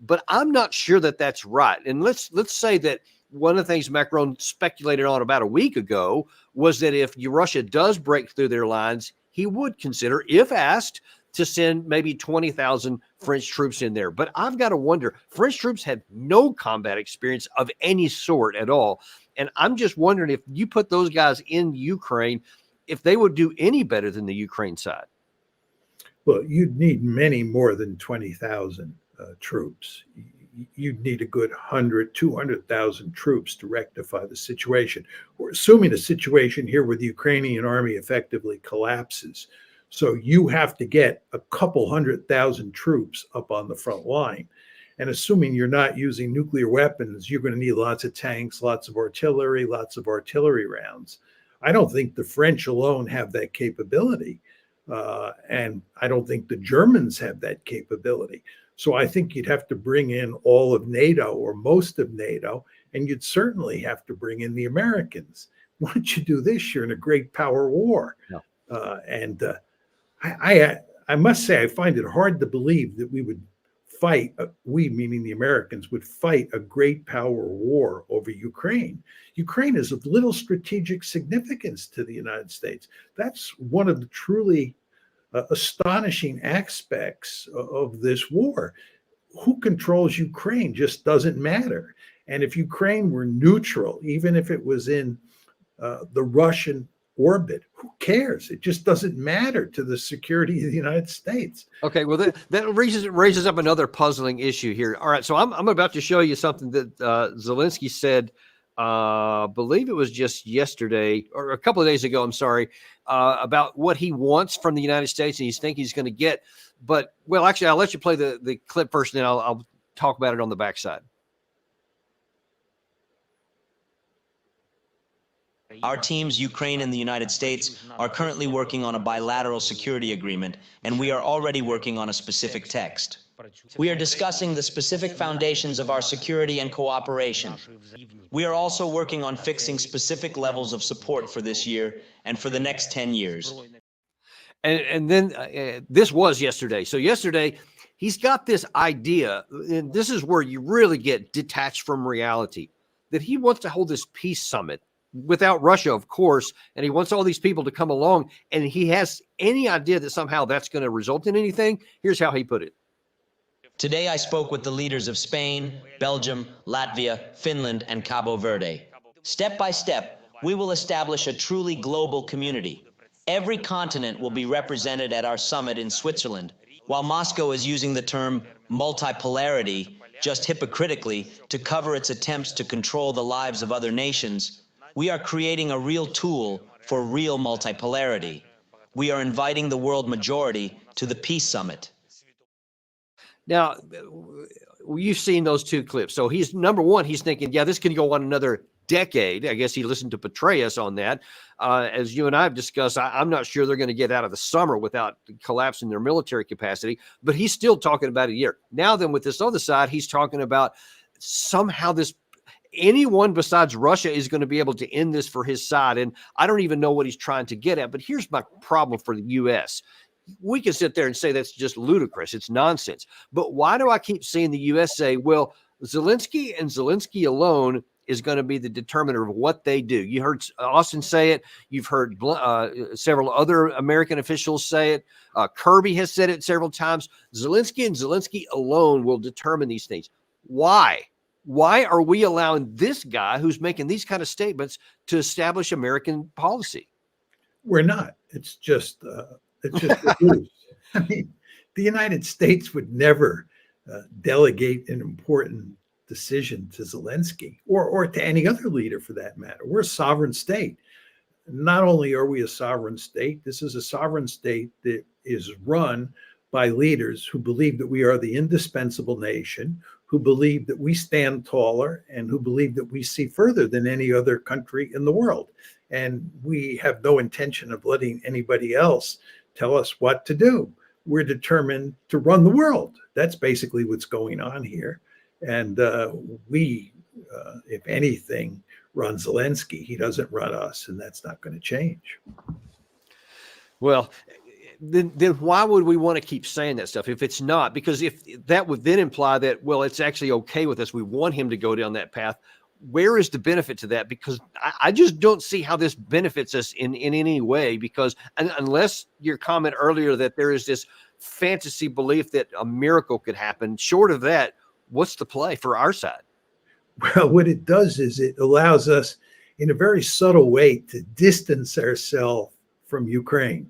But I'm not sure that that's right. And let's say that one of the things Macron speculated on about a week ago was that if Russia does break through their lines, he would consider, if asked, to send maybe 20,000 French troops in there. But I've got to wonder, French troops have no combat experience of any sort at all. And I'm just wondering if you put those guys in Ukraine, if they would do any better than the Ukraine side. Well, you'd need many more than 20,000 troops. You'd need a good 100, 200,000 troops to rectify the situation. We're assuming the situation here where the Ukrainian army effectively collapses. So you have to get a couple 100,000 troops up on the front line. And assuming you're not using nuclear weapons, you're going to need lots of tanks, lots of artillery rounds. I don't think the French alone have that capability. And I don't think the Germans have that capability. So I think you'd have to bring in all of NATO or most of NATO, and you'd certainly have to bring in the Americans. Once you do this, you're in a great power war. No. I must say, I find it hard to believe that we would fight, we meaning the Americans, would fight a great power war over Ukraine. Ukraine is of little strategic significance to the United States. That's one of the truly astonishing aspects of this war. Who controls Ukraine just doesn't matter. And if Ukraine were neutral, even if it was in the Russian orbit, who cares? It just doesn't matter to the security of the United States. Okay, well, that raises up another puzzling issue here. All right, so I'm about to show you something that Zelensky said, believe it was just yesterday or a couple of days ago, I'm sorry, about what he wants from the United States and he's going to get. But, well, actually, I'll let you play the clip first, and then I'll talk about it on the backside. Our teams, Ukraine and the United States, are currently working on a bilateral security agreement, and we are already working on a specific text. We are discussing the specific foundations of our security and cooperation. We are also working on fixing specific levels of support for this year and for the next 10 years. And then this was yesterday. So yesterday, he's got this idea, and this is where you really get detached from reality, that he wants to hold this peace summit without Russia, of course, and he wants all these people to come along, and he has any idea that somehow that's going to result in anything. Here's how he put it. Today I spoke with the leaders of Spain, Belgium, Latvia, Finland, and Cabo Verde. Step by step, we will establish a truly global community. Every continent will be represented at our summit in Switzerland. While Moscow is using the term multipolarity, just hypocritically, to cover its attempts to control the lives of other nations, we are creating a real tool for real multipolarity. We are inviting the world majority to the Peace Summit. Now, you've seen those two clips. So he's, number one, he's thinking, yeah, this can go on another decade. I guess he listened to Petraeus on that. As you and I have discussed, I'm not sure they're going to get out of the summer without collapsing their military capacity, but he's still talking about a year. Now then, with this other side, he's talking about somehow anyone besides Russia is going to be able to end this for his side. And I don't even know what he's trying to get at, but here's my problem for the U.S. We can sit there and say that's just ludicrous. It's nonsense. But why do I keep seeing the U.S. say, well, Zelensky and Zelensky alone is going to be the determiner of what they do? You heard Austin say it. You've heard several other American officials say it. Kirby has said it several times. Zelensky and Zelensky alone will determine these things. Why? Why are we allowing this guy who's making these kind of statements to establish American policy? We're not. It's just abuse. I mean, the United States would never delegate an important decision to Zelensky or to any other leader for that matter. We're a sovereign state. Not only are we a sovereign state, this is a sovereign state that is run by leaders who believe that we are the indispensable nation, who believe that we stand taller, and who believe that we see further than any other country in the world. And we have no intention of letting anybody else tell us what to do. We're determined to run the world. That's basically what's going on here. And we, if anything, run Zelensky. He doesn't run us, and that's not going to change. Well, then why would we want to keep saying that stuff if it's not? Because if that would then imply that, well, it's actually okay with us, we want him to go down that path. where is the benefit to that? Because I just don't see how this benefits us in any way, because unless your comment earlier that there is this fantasy belief that a miracle could happen, short of that, what's the play for our side? Well, what it does is it allows us in a very subtle way to distance ourselves from Ukraine.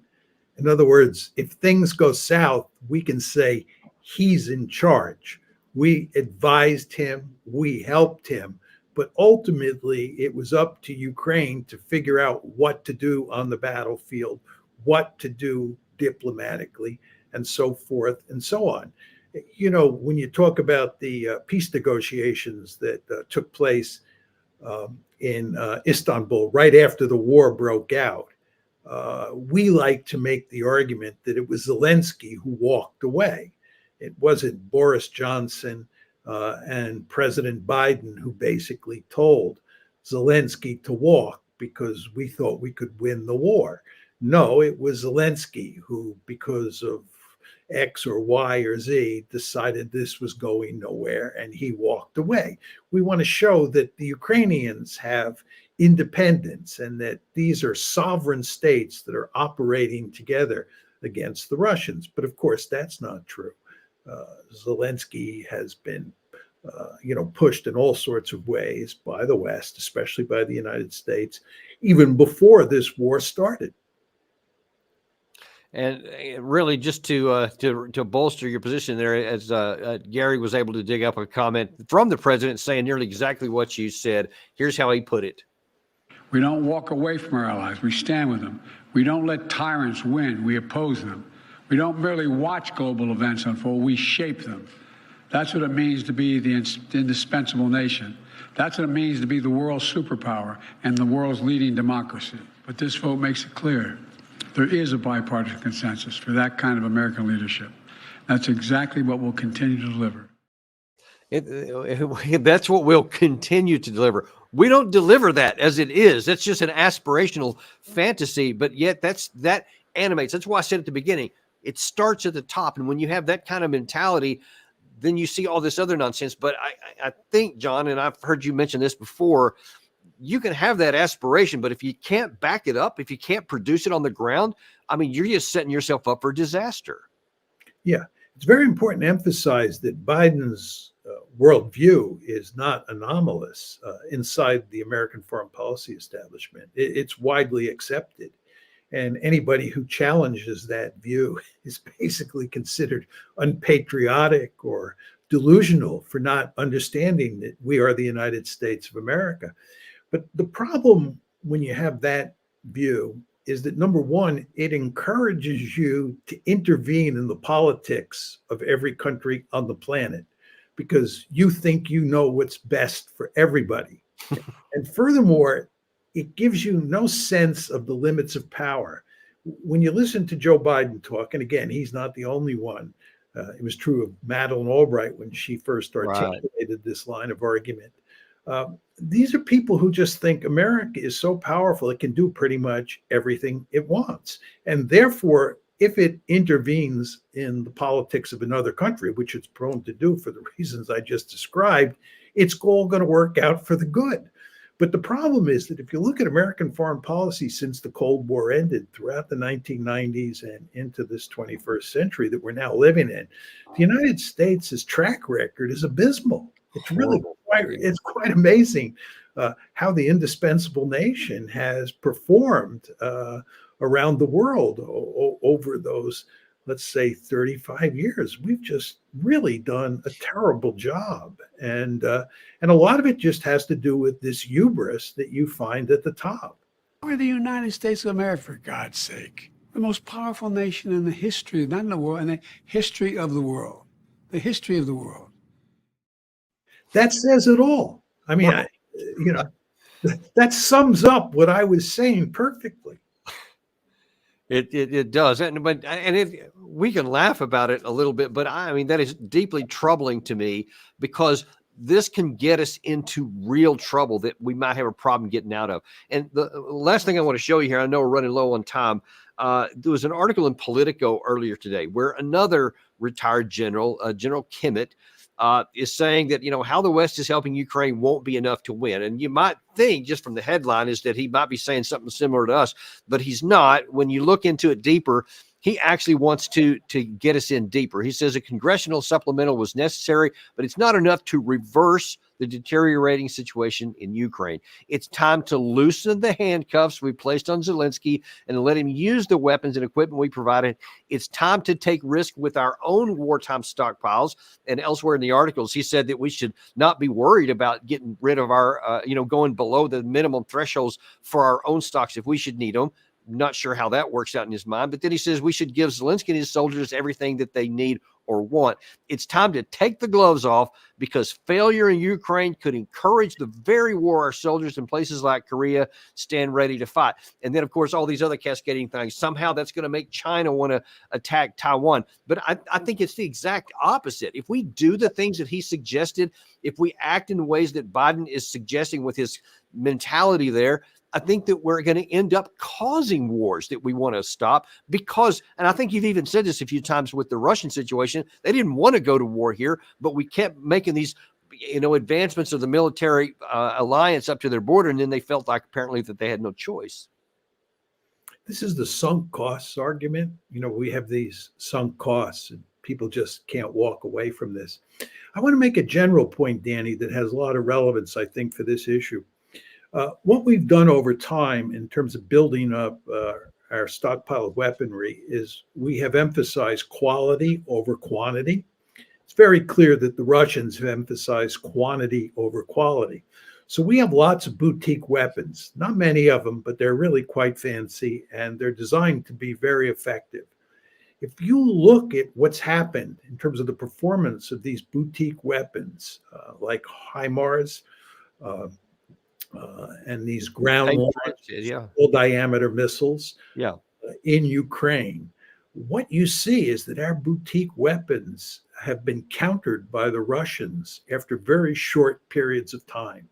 In other words, if things go south, we can say he's in charge. We advised him, we helped him, but ultimately it was up to Ukraine to figure out what to do on the battlefield, what to do diplomatically, and so forth and so on. You know, when you talk about the peace negotiations that took place in Istanbul right after the war broke out, we like to make the argument that it was Zelensky who walked away. It wasn't Boris Johnson and President Biden who basically told Zelensky to walk because we thought we could win the war. No, it was Zelensky who, because of X or Y or Z, decided this was going nowhere and he walked away. We want to show that the Ukrainians have independence and that these are sovereign states that are operating together against the Russians. But of course, that's not true. Zelensky has been, pushed in all sorts of ways by the West, especially by the United States, even before this war started. And really, just to bolster your position there, as Gary was able to dig up a comment from the president saying nearly exactly what you said. Here's how he put it. We don't walk away from our allies. We stand with them. We don't let tyrants win. We oppose them. We don't merely watch global events unfold. We shape them. That's what it means to be the indispensable nation. That's what it means to be the world's superpower and the world's leading democracy. But this vote makes it clear. There is a bipartisan consensus for that kind of American leadership. That's exactly what we'll continue to deliver. That's what we'll continue to deliver. We don't deliver that as it is. That's just an aspirational fantasy, but yet that animates. That's why I said at the beginning, it starts at the top. And when you have that kind of mentality, then you see all this other nonsense. But I think, John, and I've heard you mention this before, you can have that aspiration, but if you can't back it up, if you can't produce it on the ground, I mean, you're just setting yourself up for disaster. Yeah, it's very important to emphasize that Biden's worldview is not anomalous inside the American foreign policy establishment. It's widely accepted. And anybody who challenges that view is basically considered unpatriotic or delusional for not understanding that we are the United States of America. But the problem when you have that view is that, number one, it encourages you to intervene in the politics of every country on the planet because you think you know what's best for everybody. And furthermore, it gives you no sense of the limits of power. When you listen to Joe Biden talk, and again, he's not the only one. It was true of Madeleine Albright when she first articulated this line of argument. These are people who just think America is so powerful, it can do pretty much everything it wants. And therefore, if it intervenes in the politics of another country, which it's prone to do for the reasons I just described, it's all going to work out for the good. But the problem is that if you look at American foreign policy since the Cold War ended throughout the 1990s and into this 21st century that we're now living in, the United States' track record is abysmal. It's really quite amazing how the indispensable nation has performed around the world over those, let's say, 35 years. We've just really done a terrible job. And a lot of it just has to do with this hubris that you find at the top. We're the United States of America, for God's sake. The most powerful nation in the history, not in the world, in the history of the world. The history of the world. That says it all. I mean, that sums up what I was saying perfectly. It does, we can laugh about it a little bit, but I mean that is deeply troubling to me because this can get us into real trouble that we might have a problem getting out of. And the last thing I want to show you here, I know we're running low on time. There was an article in Politico earlier today where another retired general, General Kimmett, is saying that, how the West is helping Ukraine won't be enough to win. And you might think just from the headline is that he might be saying something similar to us, but he's not. When you look into it deeper, he actually wants to get us in deeper. He says a congressional supplemental was necessary, but it's not enough to reverse the deteriorating situation in Ukraine. It's time to loosen the handcuffs we placed on Zelensky and let him use the weapons and equipment we provided. It's time to take risk with our own wartime stockpiles. And elsewhere in the articles, he said that we should not be worried about getting rid of our, going below the minimum thresholds for our own stocks if we should need them. Not sure how that works out in his mind, but then he says we should give Zelensky and his soldiers everything that they need or want. It's time to take the gloves off because failure in Ukraine could encourage the very war our soldiers in places like Korea stand ready to fight. And then, of course, all these other cascading things. Somehow that's going to make China want to attack Taiwan. But I think it's the exact opposite. If we do the things that he suggested, if we act in ways that Biden is suggesting with his mentality there, I think that we're going to end up causing wars that we want to stop because, and I think you've even said this a few times with the Russian situation, they didn't want to go to war here, but we kept making these, advancements of the military alliance up to their border. And then they felt like apparently that they had no choice. This is the sunk costs argument. We have these sunk costs and people just can't walk away from this. I want to make a general point, Danny, that has a lot of relevance, I think, for this issue. What we've done over time in terms of building up our stockpile of weaponry is we have emphasized quality over quantity. It's very clear that the Russians have emphasized quantity over quality. So we have lots of boutique weapons, not many of them, but they're really quite fancy and they're designed to be very effective. If you look at what's happened in terms of the performance of these boutique weapons, like HIMARS, and these full diameter missiles in Ukraine, what you see is that our boutique weapons have been countered by the Russians after very short periods of time.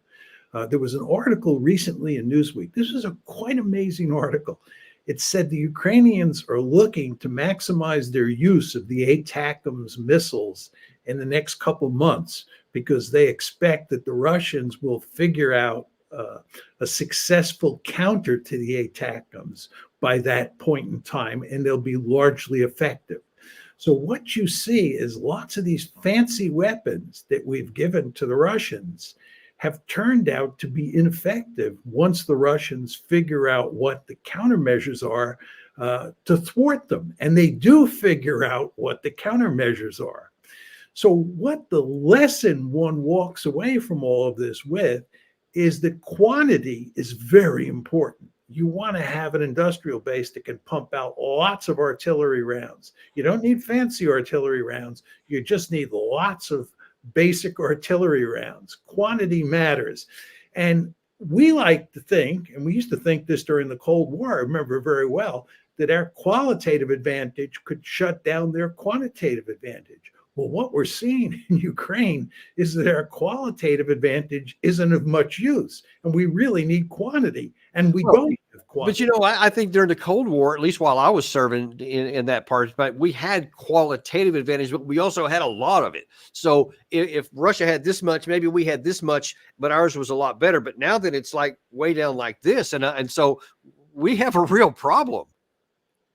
There was an article recently in Newsweek. This was a quite amazing article. It said the Ukrainians are looking to maximize their use of the ATACMS missiles in the next couple months because they expect that the Russians will figure out a successful counter to the ATACMS by that point in time, and they'll be largely effective. So what you see is lots of these fancy weapons that we've given to the Russians have turned out to be ineffective once the Russians figure out what the countermeasures are to thwart them. And they do figure out what the countermeasures are. So what the lesson one walks away from all of this with is that quantity is very important. You want to have an industrial base that can pump out lots of artillery rounds. You don't need fancy artillery rounds. You just need lots of basic artillery rounds. Quantity matters. And we like to think, and we used to think this during the Cold War, I remember very well, that our qualitative advantage could shut down their quantitative advantage. Well, what we're seeing in Ukraine is that our qualitative advantage isn't of much use, and we really need quantity, and we don't have quantity. But, I think during the Cold War, at least while I was serving in that part, but we had qualitative advantage, but we also had a lot of it. So if Russia had this much, maybe we had this much, but ours was a lot better. But now that it's like way down like this, and so we have a real problem.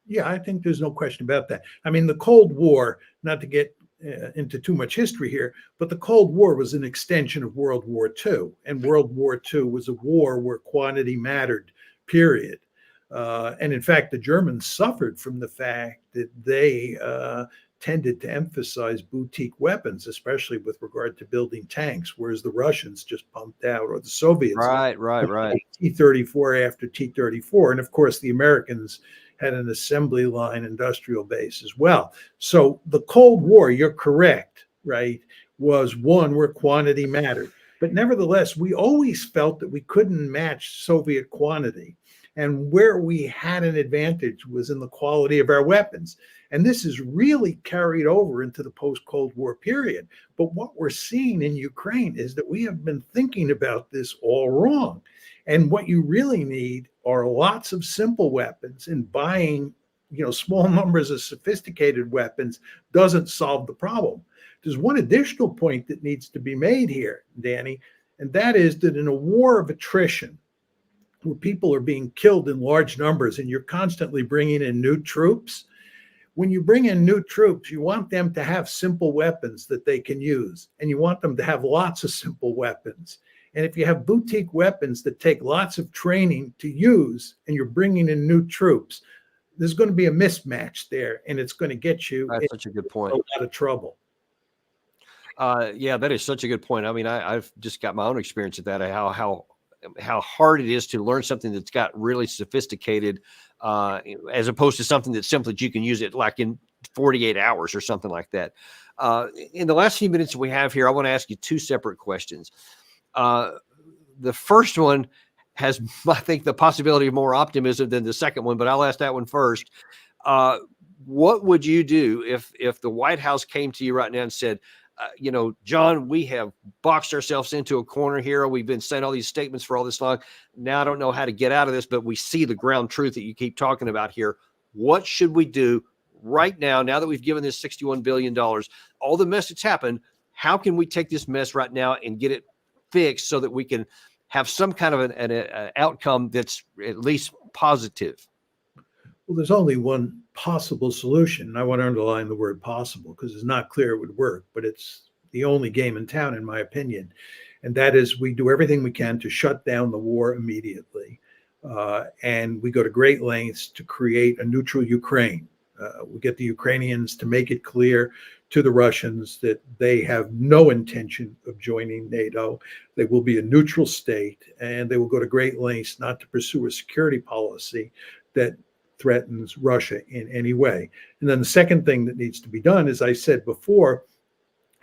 Yeah, I think there's no question about that. I mean, the Cold War, not to get into too much history here, but the Cold War was an extension of World War II, and World War II was a war where quantity mattered, period. And in fact, the Germans suffered from the fact that they tended to emphasize boutique weapons, especially with regard to building tanks, whereas the Russians just pumped out, or the Soviets. Right. T-34 after T-34. And of course, the Americans had an assembly line industrial base as well. So the Cold War, you're correct, right, was one where quantity mattered. But nevertheless, we always felt that we couldn't match Soviet quantity. And where we had an advantage was in the quality of our weapons. And this is really carried over into the post-Cold War period. But what we're seeing in Ukraine is that we have been thinking about this all wrong. And what you really need are lots of simple weapons, and buying, small numbers of sophisticated weapons doesn't solve the problem. There's one additional point that needs to be made here, Danny, and that is that in a war of attrition, where people are being killed in large numbers and you're constantly bringing in new troops, when you bring in new troops, you want them to have simple weapons that they can use, and you want them to have lots of simple weapons. And if you have boutique weapons that take lots of training to use and you're bringing in new troops, there's going to be a mismatch there, and it's going to get you That's such a good point. a lot of trouble. Yeah, that is such a good point. I mean, I've just got my own experience of that, how hard it is to learn something that's got really sophisticated, as opposed to something that's simply you can use it like in 48 hours or something like that. In the last few minutes we have here, I want to ask you two separate questions. The first one has, I think, the possibility of more optimism than the second one, but I'll ask that one first. What would you do if the White House came to you right now and said, John, we have boxed ourselves into a corner here. We've been saying all these statements for all this long. Now I don't know how to get out of this, but we see the ground truth that you keep talking about here. What should we do right now that we've given this $61 billion, all the mess that's happened? How can we take this mess right now and get it fixed so that we can have some kind of an outcome that's at least positive? Well, there's only one possible solution. And I want to underline the word possible because it's not clear it would work, but it's the only game in town, in my opinion. And that is we do everything we can to shut down the war immediately. And we go to great lengths to create a neutral Ukraine. We get the Ukrainians to make it clear to the Russians that they have no intention of joining NATO. They will be a neutral state, and they will go to great lengths not to pursue a security policy that threatens Russia in any way. And then the second thing that needs to be done, as I said before,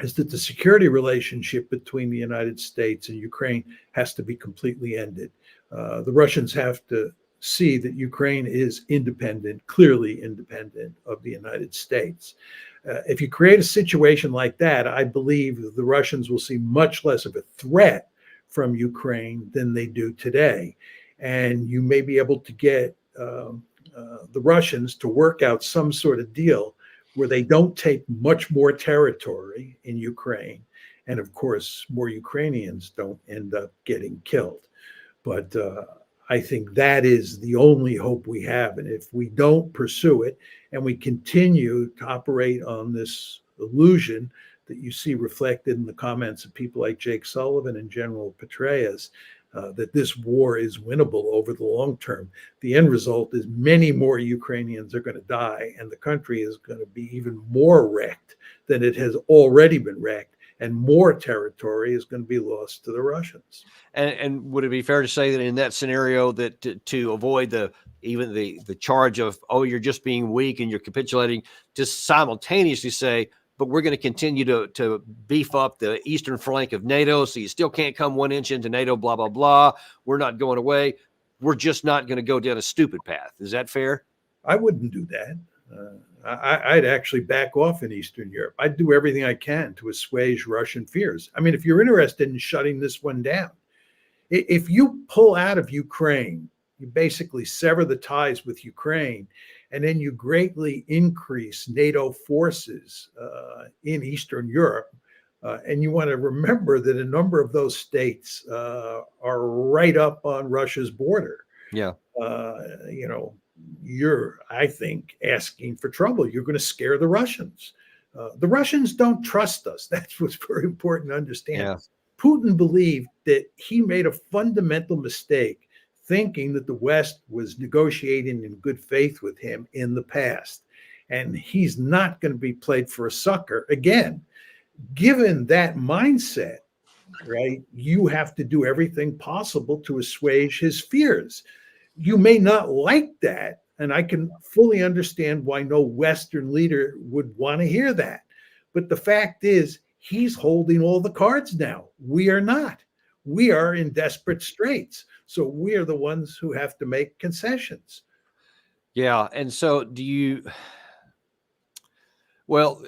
is that the security relationship between the United States and Ukraine has to be completely ended. The Russians have to see that Ukraine is independent, clearly independent of the United States. If you create a situation like that, I believe the Russians will see much less of a threat from Ukraine than they do today. And you may be able to get the Russians to work out some sort of deal where they don't take much more territory in Ukraine. And of course, more Ukrainians don't end up getting killed. But I think that is the only hope we have. And if we don't pursue it and we continue to operate on this illusion that you see reflected in the comments of people like Jake Sullivan and General Petraeus, that this war is winnable over the long term, the end result is many more Ukrainians are going to die, and the country is going to be even more wrecked than it has already been wrecked, and more territory is going to be lost to the Russians. And would it be fair to say that in that scenario that to avoid the charge of, oh, you're just being weak and you're capitulating, just simultaneously say, but we're going to continue to beef up the eastern flank of NATO, so you still can't come 1 inch into NATO, blah, blah, blah. We're not going away. We're just not going to go down a stupid path. Is that fair? I wouldn't do that. I'd actually back off in Eastern Europe. I'd do everything I can to assuage Russian fears. I mean, if you're interested in shutting this one down, if you pull out of Ukraine, you basically sever the ties with Ukraine, and then you greatly increase NATO forces in Eastern Europe. And you want to remember that a number of those states are right up on Russia's border. Yeah. You're, I think, asking for trouble. You're going to scare the Russians. The Russians don't trust us. That's what's very important to understand. Yeah. Putin believed that he made a fundamental mistake thinking that the West was negotiating in good faith with him in the past. And he's not going to be played for a sucker again. Given that mindset, right, you have to do everything possible to assuage his fears. You may not like that, and I can fully understand why no Western leader would want to hear that. But the fact is, he's holding all the cards now. We are not. We are in desperate straits. So we are the ones who have to make concessions. Yeah. And so well,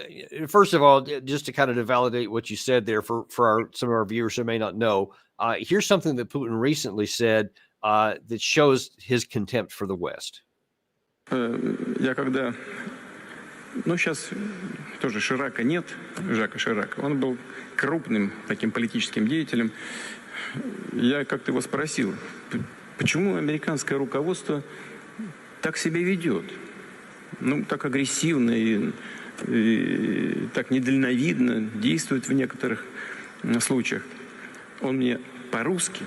first of all, just to kind of validate what you said there for some of our viewers who may not know, here's something that Putin recently said that shows his contempt for the West. Я когда, ну сейчас тоже Ширака нет, Жака Ширака, он был крупным таким политическим деятелем. Я как-то его спросил, почему американское руководство так себя ведет? Ну, так агрессивно и так недальновидно действует в некоторых случаях. Он мне по-русски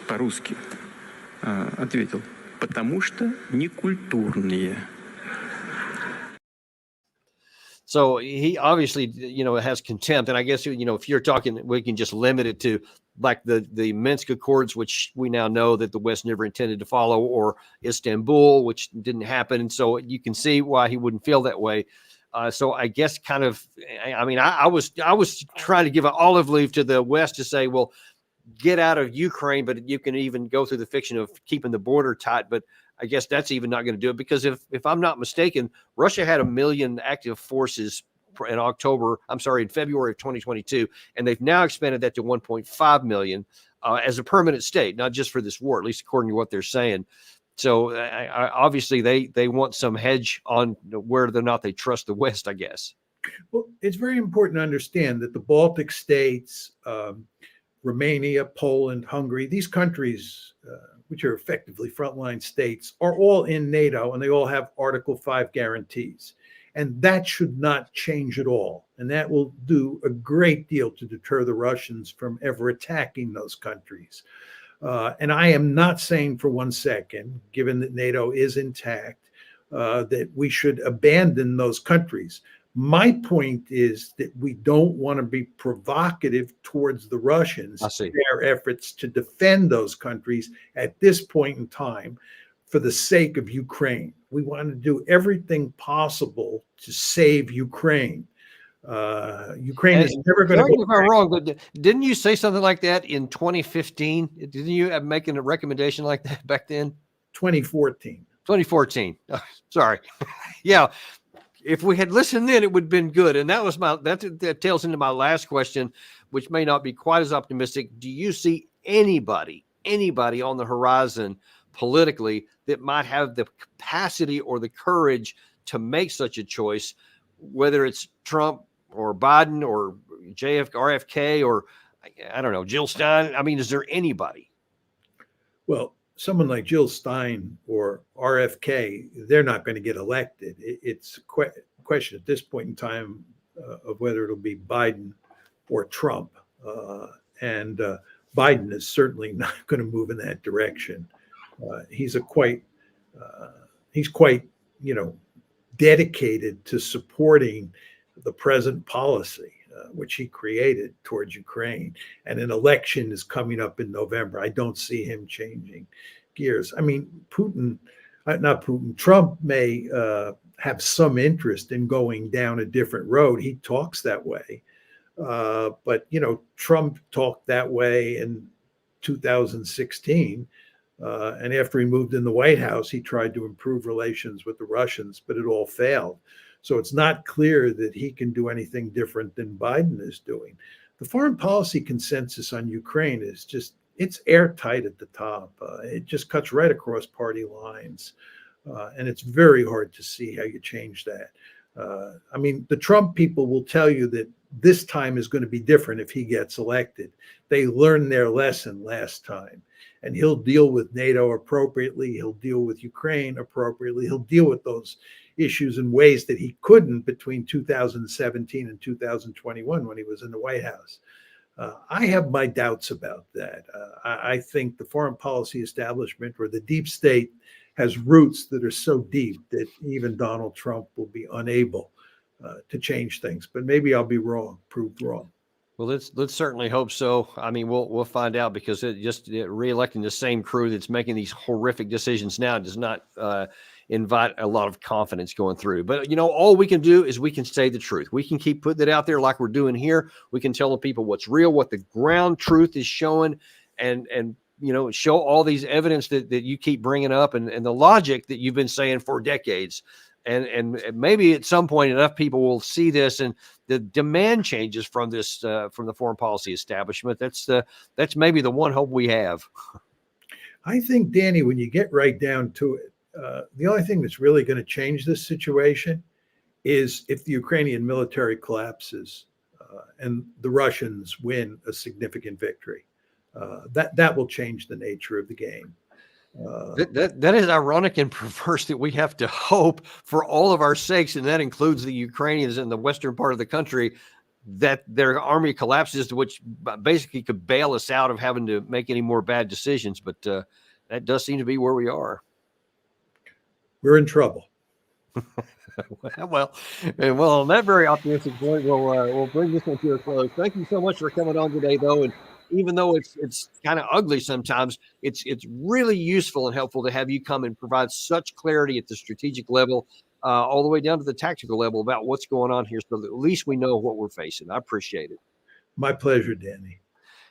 ответил, потому что некультурные. So he obviously, has contempt. And I guess, if you're talking, we can just limit it to like the Minsk Accords, which we now know that the West never intended to follow, or Istanbul, which didn't happen. And so you can see why he wouldn't feel that way. So I guess I was trying to give an olive leaf to the West to say, well, get out of Ukraine, but you can even go through the fiction of keeping the border tight. But I guess that's even not going to do it, because if I'm not mistaken, Russia had 1 million active forces in February of 2022, and they've now expanded that to 1.5 million as a permanent state, not just for this war, at least according to what they're saying. So obviously they want some hedge on whether or not they trust the West, I guess. Well, it's very important to understand that the Baltic states, Romania, Poland, Hungary, these countries, which are effectively frontline states, are all in NATO, and they all have Article 5 guarantees. And that should not change at all. And that will do a great deal to deter the Russians from ever attacking those countries. And I am not saying for one second, given that NATO is intact, that we should abandon those countries. My point is that we don't want to be provocative towards the Russians in their efforts to defend those countries at this point in time for the sake of Ukraine. We want to do everything possible to save Ukraine. Ukraine is never going to go. If I'm wrong, but didn't you say something like that in 2015? Didn't you make a recommendation like that back then? 2014. 2014. Oh, sorry. Yeah. If we had listened then, it would have been good. And that tails into my last question, which may not be quite as optimistic. Do you see anybody on the horizon politically that might have the capacity or the courage to make such a choice, whether it's Trump or Biden or RFK or, I don't know, Jill Stein? I mean, is there anybody? Well, someone like Jill Stein or RFK, they're not going to get elected. It's a question at this point in time of whether it'll be Biden or Trump. And Biden is certainly not going to move in that direction. He's quite, dedicated to supporting the present policy, which he created towards Ukraine. And an election is coming up in November. I don't see him changing gears. I mean, Trump may have some interest in going down a different road. He talks that way. But, Trump talked that way in 2016. And after he moved in the White House, he tried to improve relations with the Russians, but it all failed. So it's not clear that he can do anything different than Biden is doing. The foreign policy consensus on Ukraine is it's airtight at the top. It just cuts right across party lines. And it's very hard to see how you change that. The Trump people will tell you that this time is going to be different if he gets elected. They learned their lesson last time. And he'll deal with NATO appropriately. He'll deal with Ukraine appropriately. He'll deal with those issues in ways that he couldn't between 2017 and 2021 when he was in the White House. I have my doubts about that. I think the foreign policy establishment or the deep state has roots that are so deep that even Donald Trump will be unable to change things. But maybe I'll be wrong, proved wrong. Well, let's certainly hope so. I mean, we'll find out, because reelecting the same crew that's making these horrific decisions now does not invite a lot of confidence going through. But all we can do is we can say the truth. We can keep putting it out there like we're doing here. We can tell the people what's real, what the ground truth is showing, and show all these evidence that you keep bringing up, and the logic that you've been saying for decades. And maybe at some point enough people will see this, and the demand changes from this from the foreign policy establishment. That's maybe the one hope we have. I think, Danny, when you get right down to it, the only thing that's really going to change this situation is if the Ukrainian military collapses and the Russians win a significant victory. That will change the nature of the game. That is ironic and perverse that we have to hope for all of our sakes, and that includes the Ukrainians in the western part of the country, that their army collapses, which basically could bail us out of having to make any more bad decisions. But that does seem to be where we are. We're in trouble. Well, on that very optimistic point, we'll bring this one to a close. Thank you so much for coming on today, though. And even though it's kind of ugly sometimes, it's really useful and helpful to have you come and provide such clarity at the strategic level, all the way down to the tactical level about what's going on here, so that at least we know what we're facing. I appreciate it. My pleasure, Danny.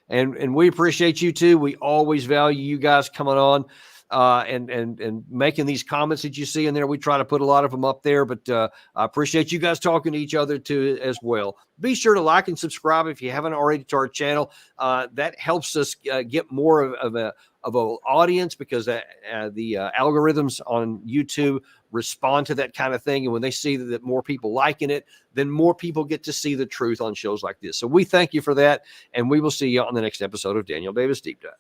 And we appreciate you too. We always value you guys coming on and making these comments that you see in there. We try to put a lot of them up there, but I appreciate you guys talking to each other too as well. Be sure to like and subscribe if you haven't already to our channel. That helps us get more of an audience, because the algorithms on YouTube respond to that kind of thing. And when they see that more people liking it, then more people get to see the truth on shows like this. So we thank you for that. And we will see you on the next episode of Daniel Davis Deep Dive.